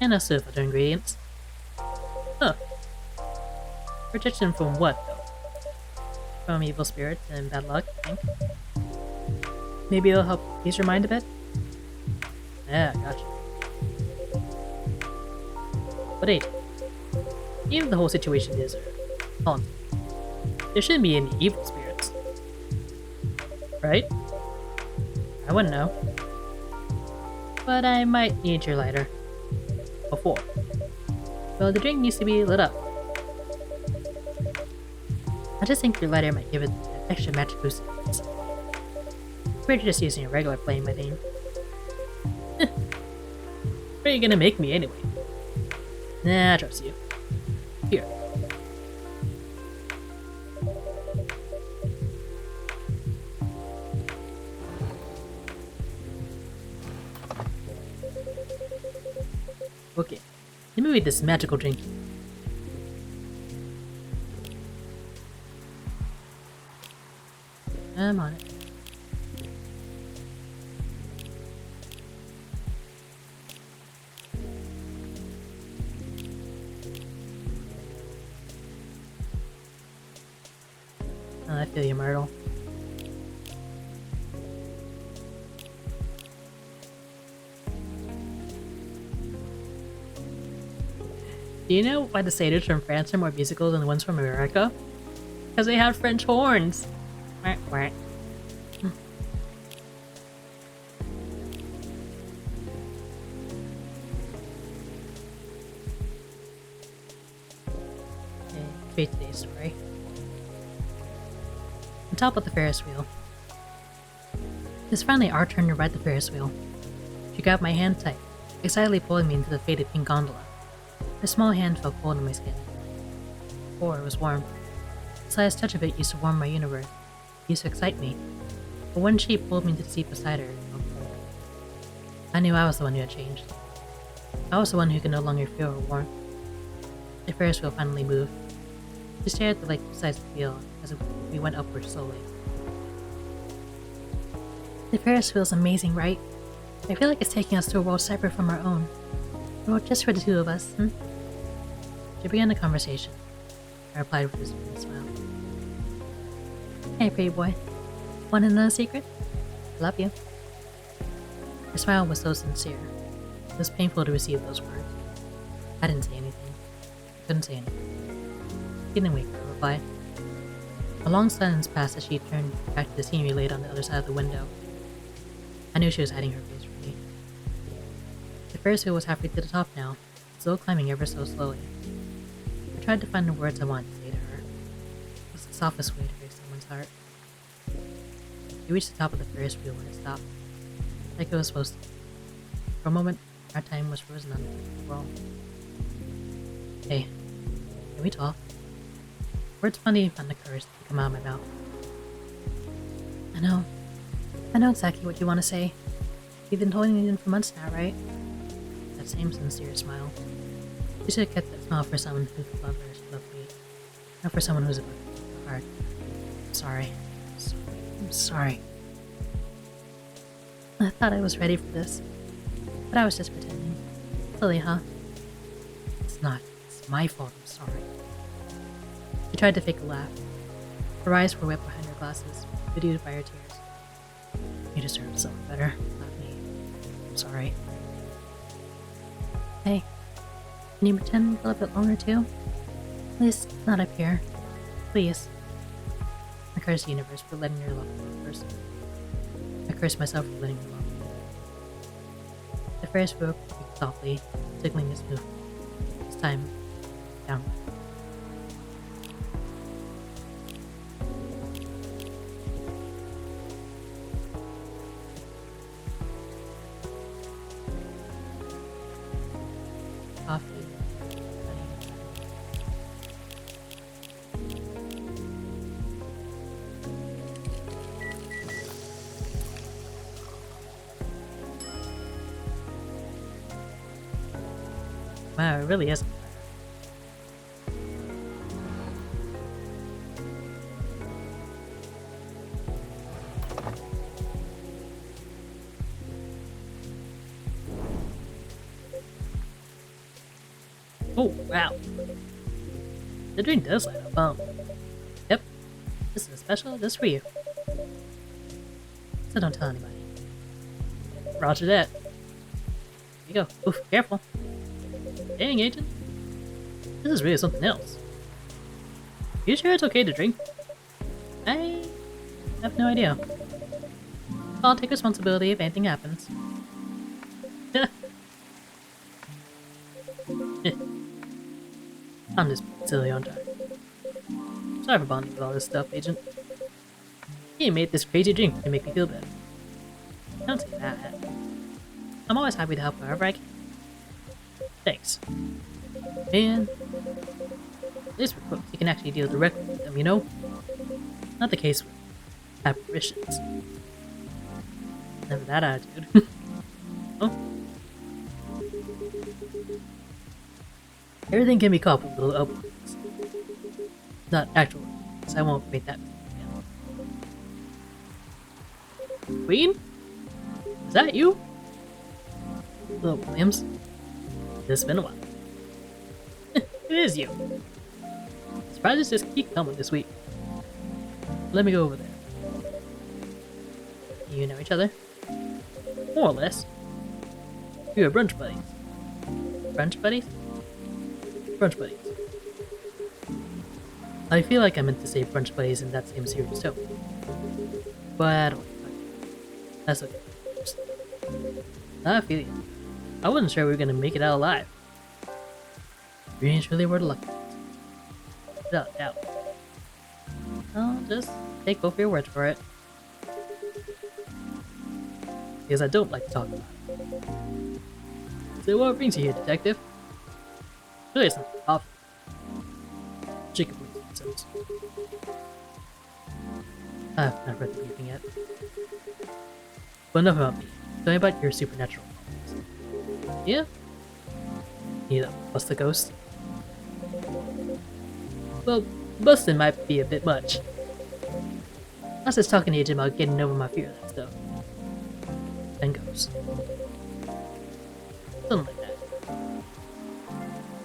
and a slew of other ingredients. Huh. Protection from what, though? From evil spirits and bad luck, I think. Maybe it'll help ease your mind a bit? Yeah, gotcha. But hey, even if the whole situation is haunted, there shouldn't be any evil spirits. Right? I wouldn't know. But I might need your lighter. Before. Well, the drink needs to be lit up. I just think your lighter might give it an extra magic boost. Compared to just using a regular flame, I think. Where are you gonna make me anyway? Nah, I trust you. Here. Okay, let me read this magical drink. I'm on it. Oh, I feel you, Myrtle. Do you know why the satyrs from France are more musical than the ones from America? Because they have French horns! Quack, quack. Okay, read today's story. On top of the Ferris wheel. It's finally our turn to ride the Ferris wheel. She grabbed my hand tight, excitedly pulling me into the faded pink gondola. Her small hand felt cold on my skin. Before, it was warm. The slightest touch of it used to warm my universe. It used to excite me. But when she pulled me into the seat beside her, it felt cold. I knew I was the one who had changed. I was the one who could no longer feel her warmth. The Ferris wheel finally moved. She stared at the lake beside the wheel as we went upward slowly. The Ferris wheel's amazing, right? I feel like it's taking us to a world separate from our own. A world just for the two of us, She began the conversation. I replied with a smile. Hey, pretty boy. Want to know a secret? Love you. Her smile was so sincere. It was painful to receive those words. I didn't say anything. Couldn't say anything. She didn't wait for a reply. A long silence passed as she turned back to the scenery laid on the other side of the window. I knew she was hiding her face from me. The Ferris wheel was halfway to the top now, still climbing ever so slowly. tried to find the words I wanted to say to her. It was the softest way to break someone's heart. We reached the top of the Ferris wheel when it stopped, like it was supposed to. For a moment, our time was frozen on the world. Hey, can we talk? Words finally found the courage to come out of my mouth. I know exactly what you want to say. You've been holding it in for months now, right? That same sincere smile. You should have kept that smile for someone who could love her as she loved me, not for someone who's about to break her heart. I'm sorry. I'm sorry. I thought I was ready for this, but I was just pretending. Silly, huh? It's not. It's my fault. I'm sorry. She tried to fake a laugh. Her eyes were wet behind her glasses, bedewed by her tears. You deserve someone better, not me. I'm sorry. Hey, can you pretend a little bit longer too? At least not up here. Please. I curse the universe for letting her love me first. I curse myself for letting her love me. The Ferris wheel creaked softly, signaling its movement. This time, down. Coffee. Wow, it really isn't. Oh, wow. The drink does light up, Yep. This is a special just for you. So don't tell anybody. Roger that. Here you go. Oof, careful. Dang, Agent. This is really something else. You sure it's okay to drink? I have no idea. I'll take responsibility if anything happens. I'm just silly, aren't I? Sorry for bonding with all this stuff, Agent. You made this crazy drink to make me feel better. Don't say that. I'm always happy to help wherever I can. Thanks. And at least for folks, you can actually deal directly with them, you know? Not the case with apparitions. Never that attitude. Oh. Everything can be caught with little elbows. Not actual elbows. I won't make that mistake again. Queen? Is that you? Hello, Williams. It's been a while. It is you. Surprises just keep coming this week. Let me go over there. You know each other? More or less. We are brunch buddies. Brunch buddies? Brunch buddies. I feel like I meant to say brunch buddies in that same serious tone. But I don't know. That's okay. I feel you. I wasn't sure we were gonna make it out alive. Dreams really were the lucky ones. Without doubt. I'll just take both your words for it. Because I don't like to talk about it. So what brings you here, detective? Really, it's not coffee. Chicken wings and soaps. I've not read the briefing yet. But enough about me. Tell me about your supernatural problems. Yeah? You know, bust the ghost? Well, busting might be a bit much. I was just talking to you about getting over my fear of that stuff. And ghosts. Something like that.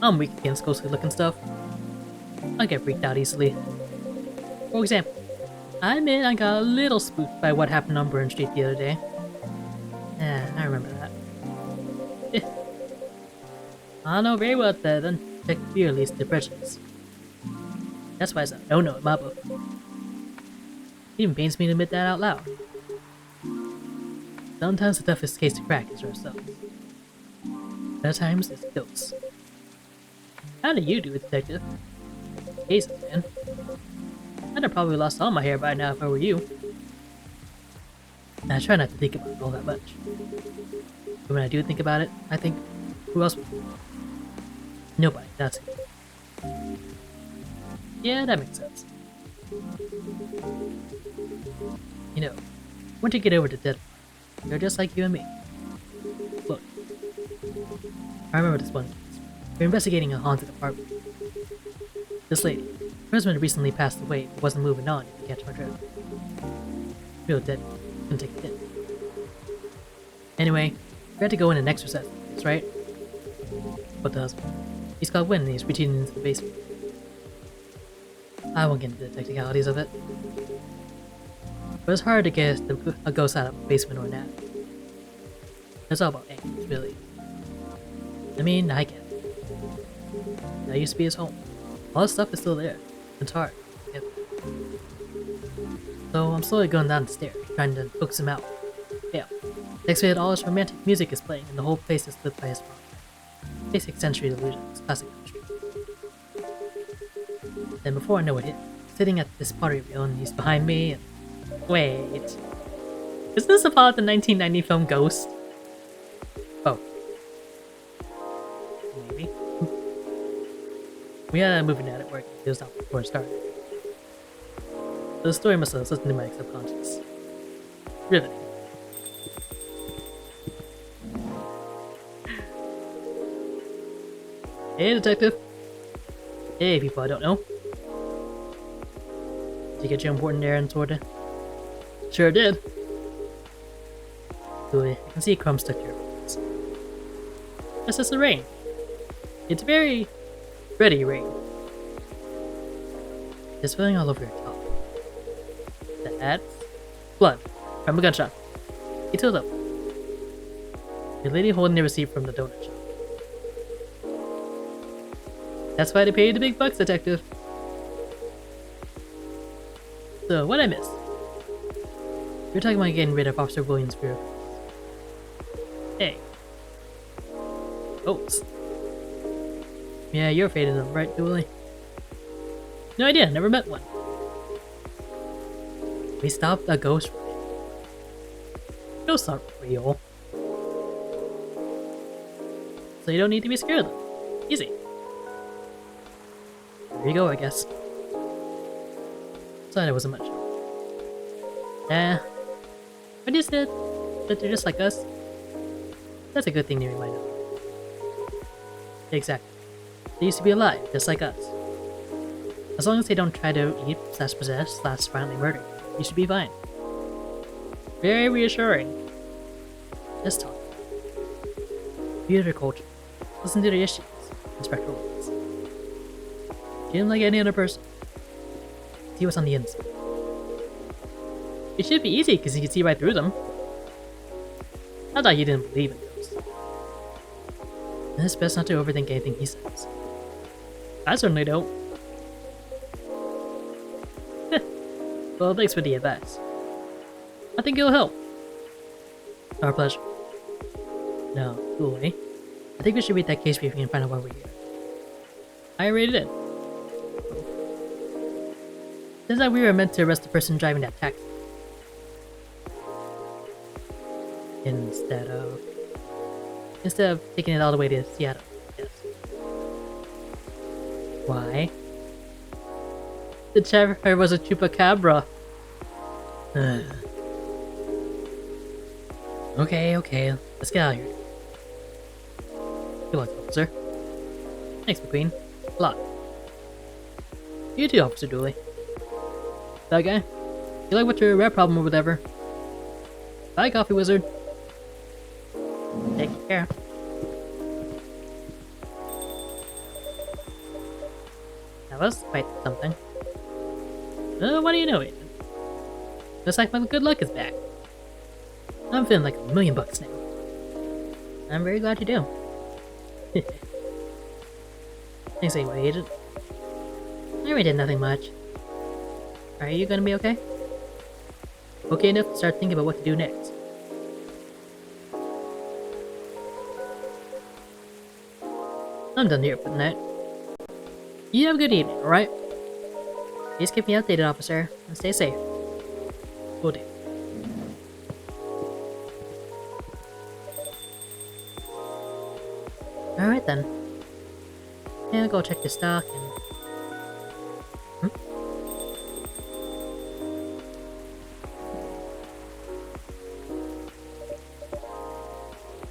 I'm weak against ghostly looking stuff. I get freaked out easily. For example, I admit I got a little spooked by what happened on Burn Street the other day. Yeah, I remember that. I know very well that unchecked fear leads to prejudice. That's why it's a no-no in my book. It even pains me to admit that out loud. Sometimes the toughest case to crack is ourselves. Other times it's ghosts. How do you do it, detective? cases, man. I'd have probably lost all my hair by now if I were you. And I try not to think about it all that much. But when I do think about it, I think, who else would? Nobody, that's it. Yeah, that makes sense. You know, once you get over the deadline, they're just like you and me. Look, I remember this one case. We were investigating a haunted apartment. This lady, her husband recently passed away but wasn't moving on, if you catch my drift. Real dead, couldn't take it in. Anyway, we had to go in and exorcise the place, right? But the husband, he's called Win and he's retreating into the basement. I won't get into the technicalities of it. But it's hard to get a ghost out of a basement or an attic. It's all about angles, really. I mean, I get it. That used to be his home. All his stuff is still there. It's hard. Yep. So I'm slowly going down the stairs, trying to coax him out. Yeah. Next minute, all his romantic music is playing, and the whole place is lit by his phone. Basic sensory delusions, classic country. Then before I know it, sitting at this pottery wheel, and he's behind me, and... Wait... Isn't this about the 1990 film Ghost? Oh. Maybe. We had a movie night at work, it was out before it started. So the story must have slipped into my subconscious. Riveting. Hey, detective. Hey, people I don't know. Did you get your important errand sorted? Sure did. Julie, I can see crumbs stuck to your face. That's just the rain. It's very ready rain. It's spilling all over your top. That's blood from a gunshot. He told up. Your lady holding the receipt from the donut shop. That's why they pay you the big bucks, detective. So, what'd I miss? You're talking about getting rid of Officer Williams' vehicle. Hey. Oats. Yeah, you're afraid of them, right, Dooley? No idea, never met one. We stopped a ghost ride. Ghosts aren't real. So you don't need to be scared of them. Easy. There you go, I guess. Thought it wasn't much. I just said that they're just like us. That's a good thing to remind them. Exactly. They used to be alive, just like us. As long as they don't try to eat, / possess, / violently murder, you should be fine. Very reassuring. Just talk. View their culture. Listen to their issues. Inspect their ways. Treat them like any other person. See what's on the inside. It should be easy because you can see right through them. I thought you didn't believe in ghosts. And it's best not to overthink anything he says. I certainly don't. Well, thanks for the advice. I think it'll help. Our pleasure. Now, Julie, I think we should read that case brief and find out why we're here. I already did. Says that we were meant to arrest the person driving that taxi. Instead of taking it all the way to Seattle. Yes. Why? The driver was a chupacabra. Okay, let's get out of here. Good luck, officer. Thanks, McQueen. A lot. You too, Officer Dooley. That guy? You like what's your rap problem or whatever? Bye, Coffee Wizard. Take care. That was quite something. What do you know, Agent? Looks like my good luck is back. I'm feeling like $1 million now. I'm very glad you do. Thanks anyway, Agent. I really did nothing much. Are you gonna be okay? Okay enough to start thinking about what to do next. I'm done here for the night. You have a good evening, alright? Please keep me updated, officer, and stay safe. Will do. Alright then. Yeah, I'll go check the stock and...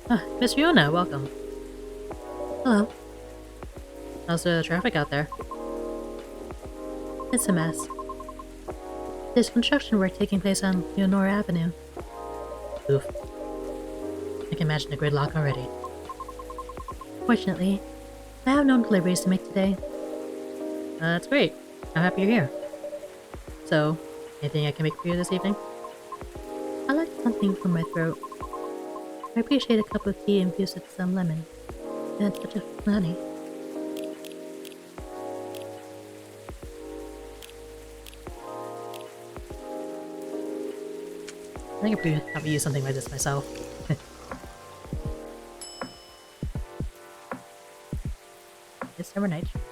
Ah, Miss Fiona, welcome. Hello. How's the traffic out there? It's a mess. There's construction work taking place on Leonora Avenue. Oof. I can imagine the gridlock already. Fortunately, I have no deliveries to make today. That's great. I'm happy you're here. So, anything I can make for you this evening? I like something for my throat. I appreciate a cup of tea infused with some lemon and a touch of honey. I think I could probably use something like this myself. Midsummer Night's Dream.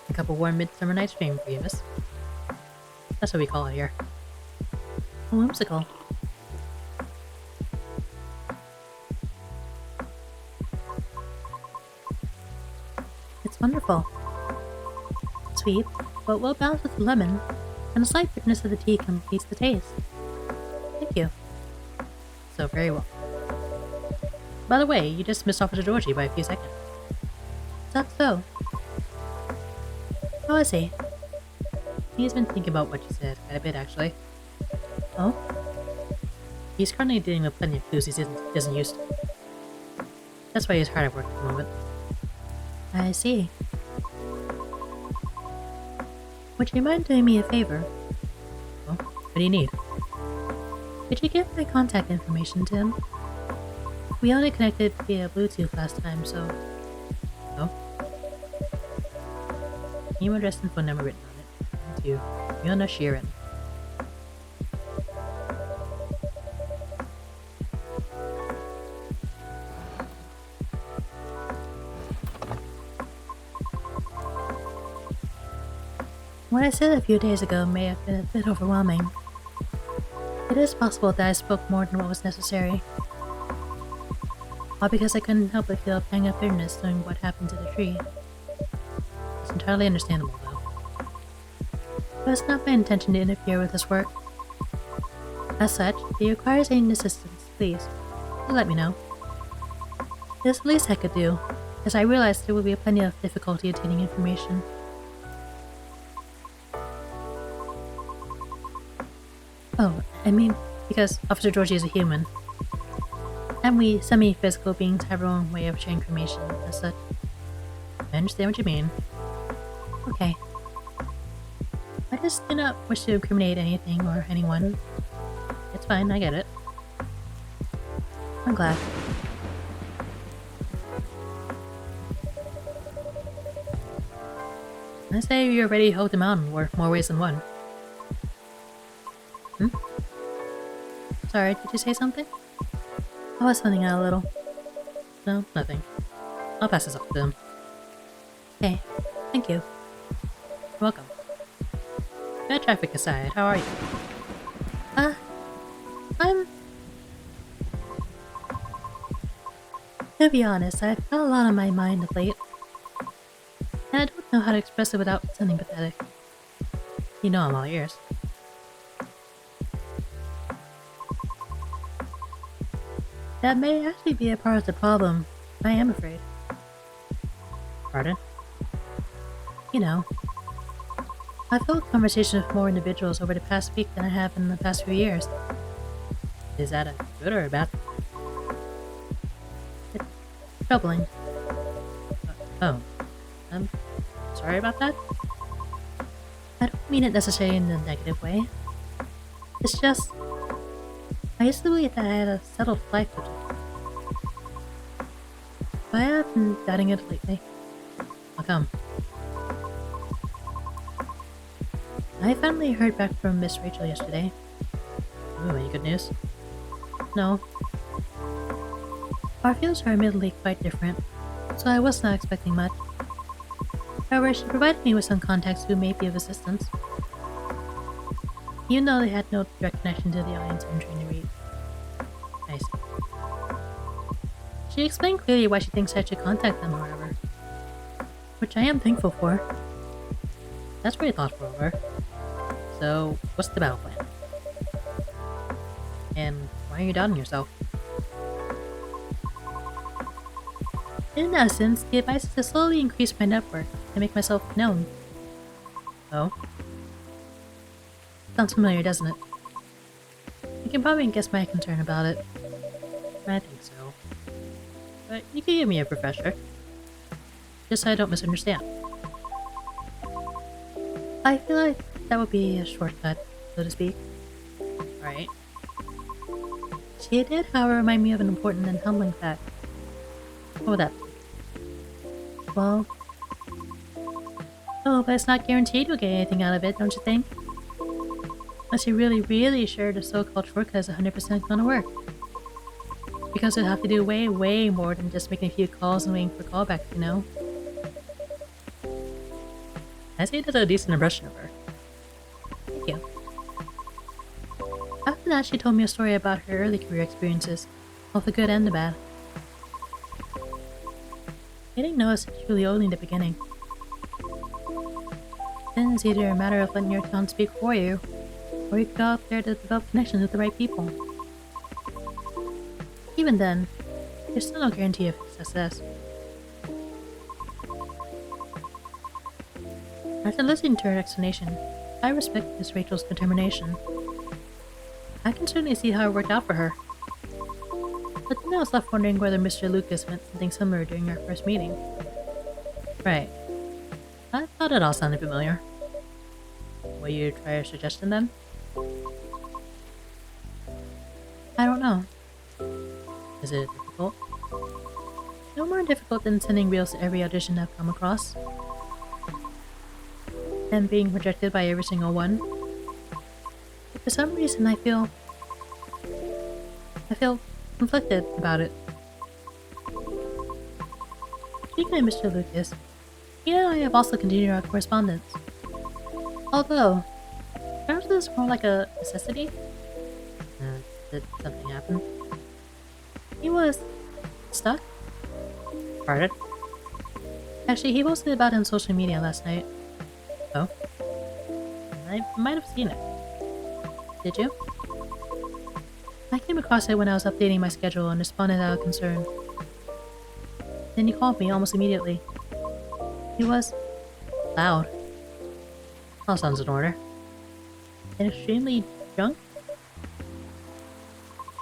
A cup of warm Midsummer Night's Dream for you, miss. That's what we call it here. A whimsical. It's wonderful. Sweet, but well balanced with the lemon, and a slight bitterness of the tea completes the taste. Thank you. So very well. By the way, you just missed Officer Georgie by a few seconds. Is that so? How is he? He's been thinking about what you said quite a bit, actually. Oh? He's currently dealing with plenty of clues he isn't used to. That's why he's hard at work at the moment. I see. Would you mind doing me a favor? Well, what do you need? Could you give my contact information to him? We only connected via Bluetooth last time, so... Oh? Email address and phone number written on it. To Fiona Sheeran. What I said a few days ago may have been a bit overwhelming. It is possible that I spoke more than what was necessary. All because I couldn't help but feel a pang of bitterness knowing what happened to the tree. It's entirely understandable, though. It was not my intention to interfere with his work. As such, if he requires any assistance, please, do let me know. It is the least I could do, as I realized there would be plenty of difficulty obtaining information. Oh, I mean, because Officer Georgie is a human, and we semi-physical beings have our own way of sharing information as such. I understand what you mean. Okay. I just do not wish to incriminate anything or anyone. It's fine, I get it. I'm glad. I say you're ready to hold him out in more ways than one. Sorry, did you say something? I was sounding out a little. No, nothing. I'll pass this off to him. Okay, thank you. You're welcome. Bad traffic aside, how are you? To be honest, I've got a lot on my mind of late. And I don't know how to express it without sounding pathetic. You know I'm all ears. That may actually be a part of the problem. I am afraid. Pardon? You know, I've held conversations with more individuals over the past week than I have in the past few years. Is that a good or a bad thing? It's troubling. Oh. I'm sorry about that? I don't mean it necessarily in a negative way. It's just... I used to believe that I had a settled life with it. But I have been doubting it lately. How come? I finally heard back from Miss Rachel yesterday. Ooh, any good news? No. Our fields are admittedly quite different, so I was not expecting much. However, she provided me with some contacts who may be of assistance, even though they had no direct connection to the audience I'm trying to reach. I see. She explained clearly why she thinks I should contact them, however, which I am thankful for. That's pretty thoughtful of her. So, what's the battle plan? And why are you doubting yourself? In essence, the advice is to slowly increase my network and make myself known. Oh? Sounds familiar, doesn't it? You can probably guess my concern about it. I think so. But you can give me a refresher. Just so I don't misunderstand. I feel like that would be a shortcut, so to speak. Right. She did, however, remind me of an important and humbling fact. What would that be? Well... Oh, but it's not guaranteed you'll get anything out of it, don't you think? Unless you're really, really sure the so-called shortcut is 100% gonna work. Because you'll have to do way, way more than just making a few calls and waiting for callbacks, you know? I say that's a decent impression of her. Thank you. After that, she told me a story about her early career experiences, both the good and the bad. Getting noticed is truly only the beginning. Then it's either a matter of letting your talent speak for you, or you go out there to develop connections with the right people. Even then, there's still no guarantee of success. After listening to her explanation, I respect Miss Rachel's determination. I can certainly see how it worked out for her. But then I was left wondering whether Mr. Lucas meant something similar during our first meeting. Right. I thought it all sounded familiar. Will you try your suggestion then? I don't know. Is it difficult? No more difficult than sending reels to every audition I've come across. And being rejected by every single one. But for some reason I feel conflicted about it. Speaking of Mr. Lucas, he and I have also continued our correspondence. Although, perhaps this is more like a necessity? Did something happen? He was stuck? Pardon? Actually, he posted about it on social media last night. Oh? I might have seen it. Did you? I came across it when I was updating my schedule and responded out of concern. Then he called me almost immediately. He was loud. All sounds in order. And extremely drunk?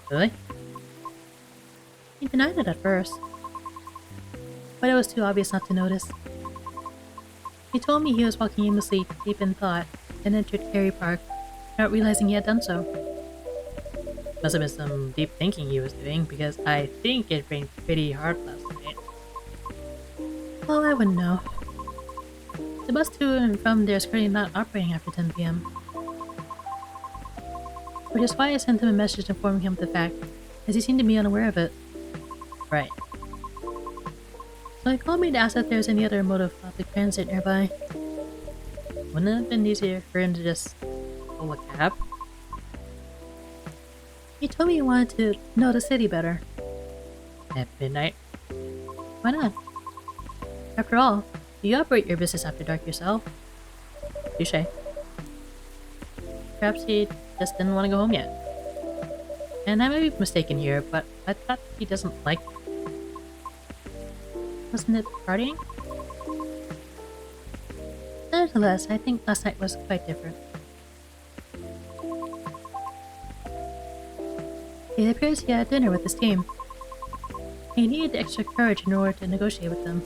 Really? He denied it at first, but it was too obvious not to notice. He told me he was walking aimlessly deep in thought and entered Cary Park without realizing he had done so. Must have been some deep thinking he was doing, because I think it rained pretty hard last night. Well, I wouldn't know. The bus to and from there is currently not operating after 10 p.m. Which is why I sent him a message informing him of the fact, as he seemed to be unaware of it. Right. So he called me to ask if there was any other mode of public transit nearby. Wouldn't it have been easier for him to just pull a cab? He told me he wanted to know the city better. At midnight? Why not? After all, you operate your business after dark yourself. Touché. Perhaps he just didn't want to go home yet. And I may be mistaken here, but I thought he doesn't like me. Wasn't it partying? Nevertheless, I think last night was quite different. It appears he had dinner with his team. He needed extra courage in order to negotiate with them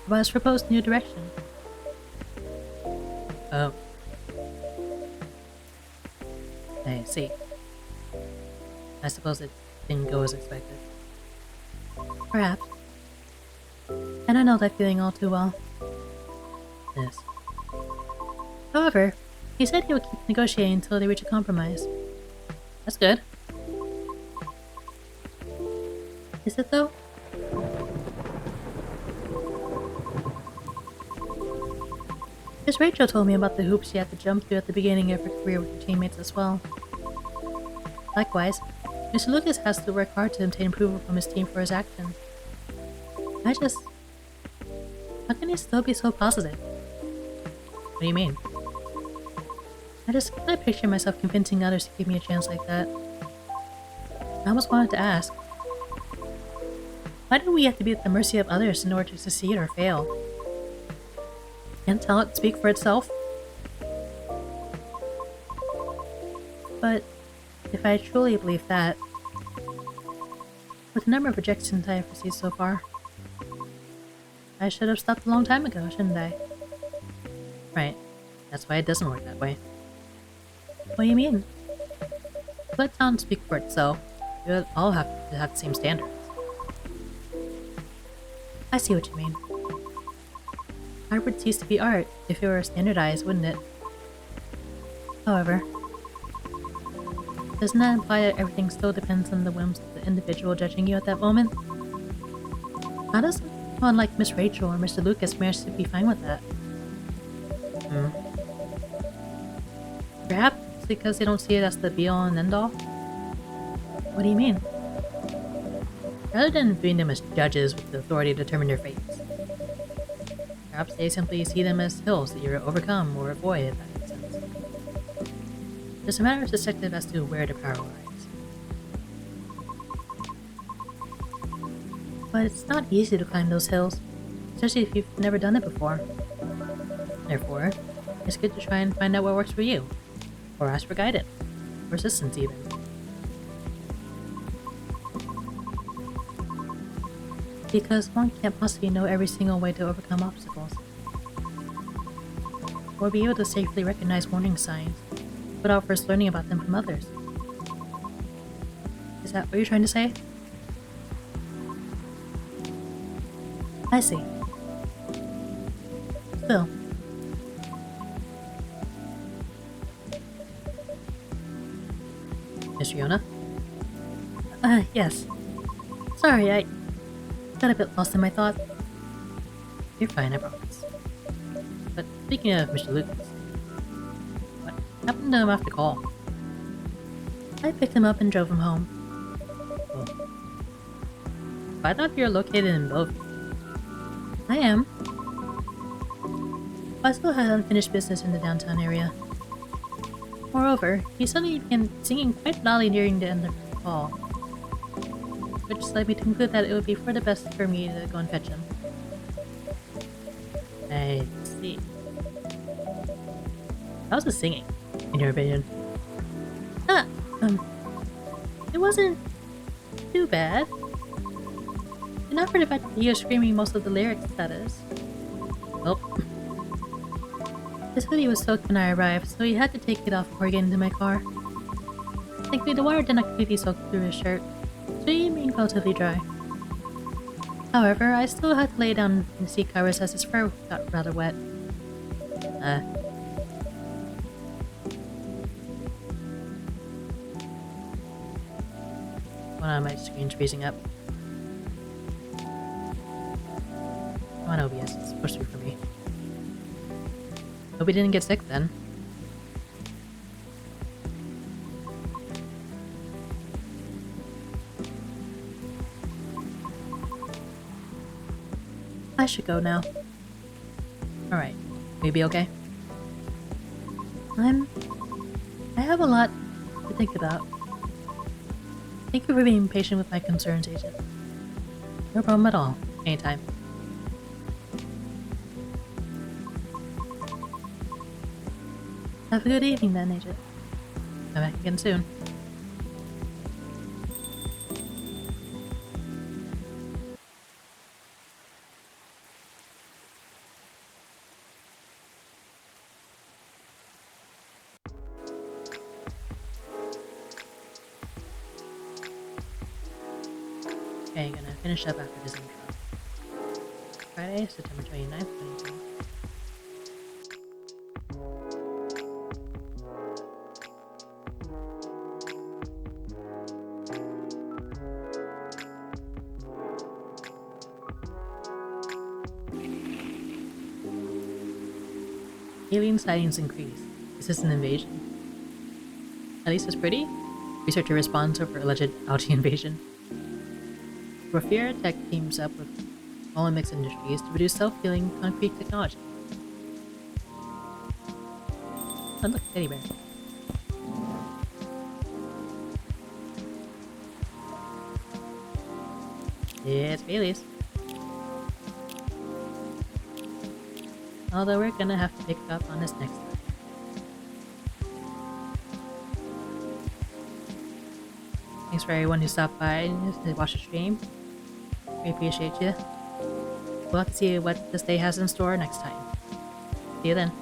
about his proposed new direction. Oh. I see. I suppose it didn't go as expected. Perhaps. And I know that feeling all too well. Yes. However, he said he would keep negotiating until they reach a compromise. That's good. Is it though? Miss Rachel told me about the hoops she had to jump through at the beginning of her career with her teammates as well. Likewise, Mr. Lucas has to work hard to obtain approval from his team for his actions. I just... How can he still be so positive? What do you mean? I just can't picture myself convincing others to give me a chance like that. I almost wanted to ask, why do we have to be at the mercy of others in order to succeed or fail? Can't talent speak for itself? But if I truly believe that, with the number of rejections I have received so far, I should have stopped a long time ago, shouldn't I? Right. That's why it doesn't work that way. What do you mean? Let talent speak for itself. We would all have to have the same standards. I see what you mean. Art would cease to be art if it were standardized, wouldn't it? However, doesn't that imply that everything still depends on the whims of the individual judging you at that moment? How does someone like Miss Rachel or Mr. Lucas manage to be fine with that? Perhaps because they don't see it as the be-all and end-all? What do you mean? Rather than viewing them as judges with the authority to determine their fates, perhaps they simply see them as hills that you're overcome or avoid, if that makes sense. It's a matter of perspective as to where the power lies. But it's not easy to climb those hills, especially if you've never done it before. Therefore, it's good to try and find out what works for you, or ask for guidance, or assistance even. Because one can't possibly know every single way to overcome obstacles, or be able to safely recognize warning signs without first learning about them from others. Is that what you're trying to say? I see. Still. Miss Fiona? Yes. Sorry, I got a bit lost in my thoughts. You're fine, I promise. But speaking of Mr. Lucas, what happened to him after call? I picked him up and drove him home. Well, I thought you were located in Bellevue. I am. But I still had unfinished business in the downtown area. Moreover, he suddenly began singing quite loudly during the end of the call, which led me to conclude that it would be for the best for me to go and fetch him. I see. How's the singing, in your opinion? It wasn't too bad. Enough for the fact that he was screaming most of the lyrics, that is. Well, his hoodie was soaked when I arrived, so he had to take it off before getting into my car. Thankfully, the water did not completely soak through his shirt, so he remained relatively dry. However, I still had to lay down in the seat covers as his fur got rather wet. One of my screen's freezing up. Come on, OBS, it's supposed to be for me. Hope he didn't get sick then. I should go now. Alright, will you be okay? I have a lot to think about. Thank you for being patient with my concerns, Agent. No problem at all. Anytime. Have a good evening then, Agent. Come back again soon. Okay, gonna finish up after this intro. Friday, September 29th, 2020. alien sightings increase. Is this an invasion? At least it's pretty? Researcher responds over alleged algae invasion. Porphyria Tech teams up with Olymix Industries to produce self-healing concrete technology. Oh, look, teddy bear. It's Bailey's. Although we're gonna have to pick up on this next time. Thanks for everyone who stopped by to watch the stream. We appreciate you. We'll have to see what this day has in store next time. See you then.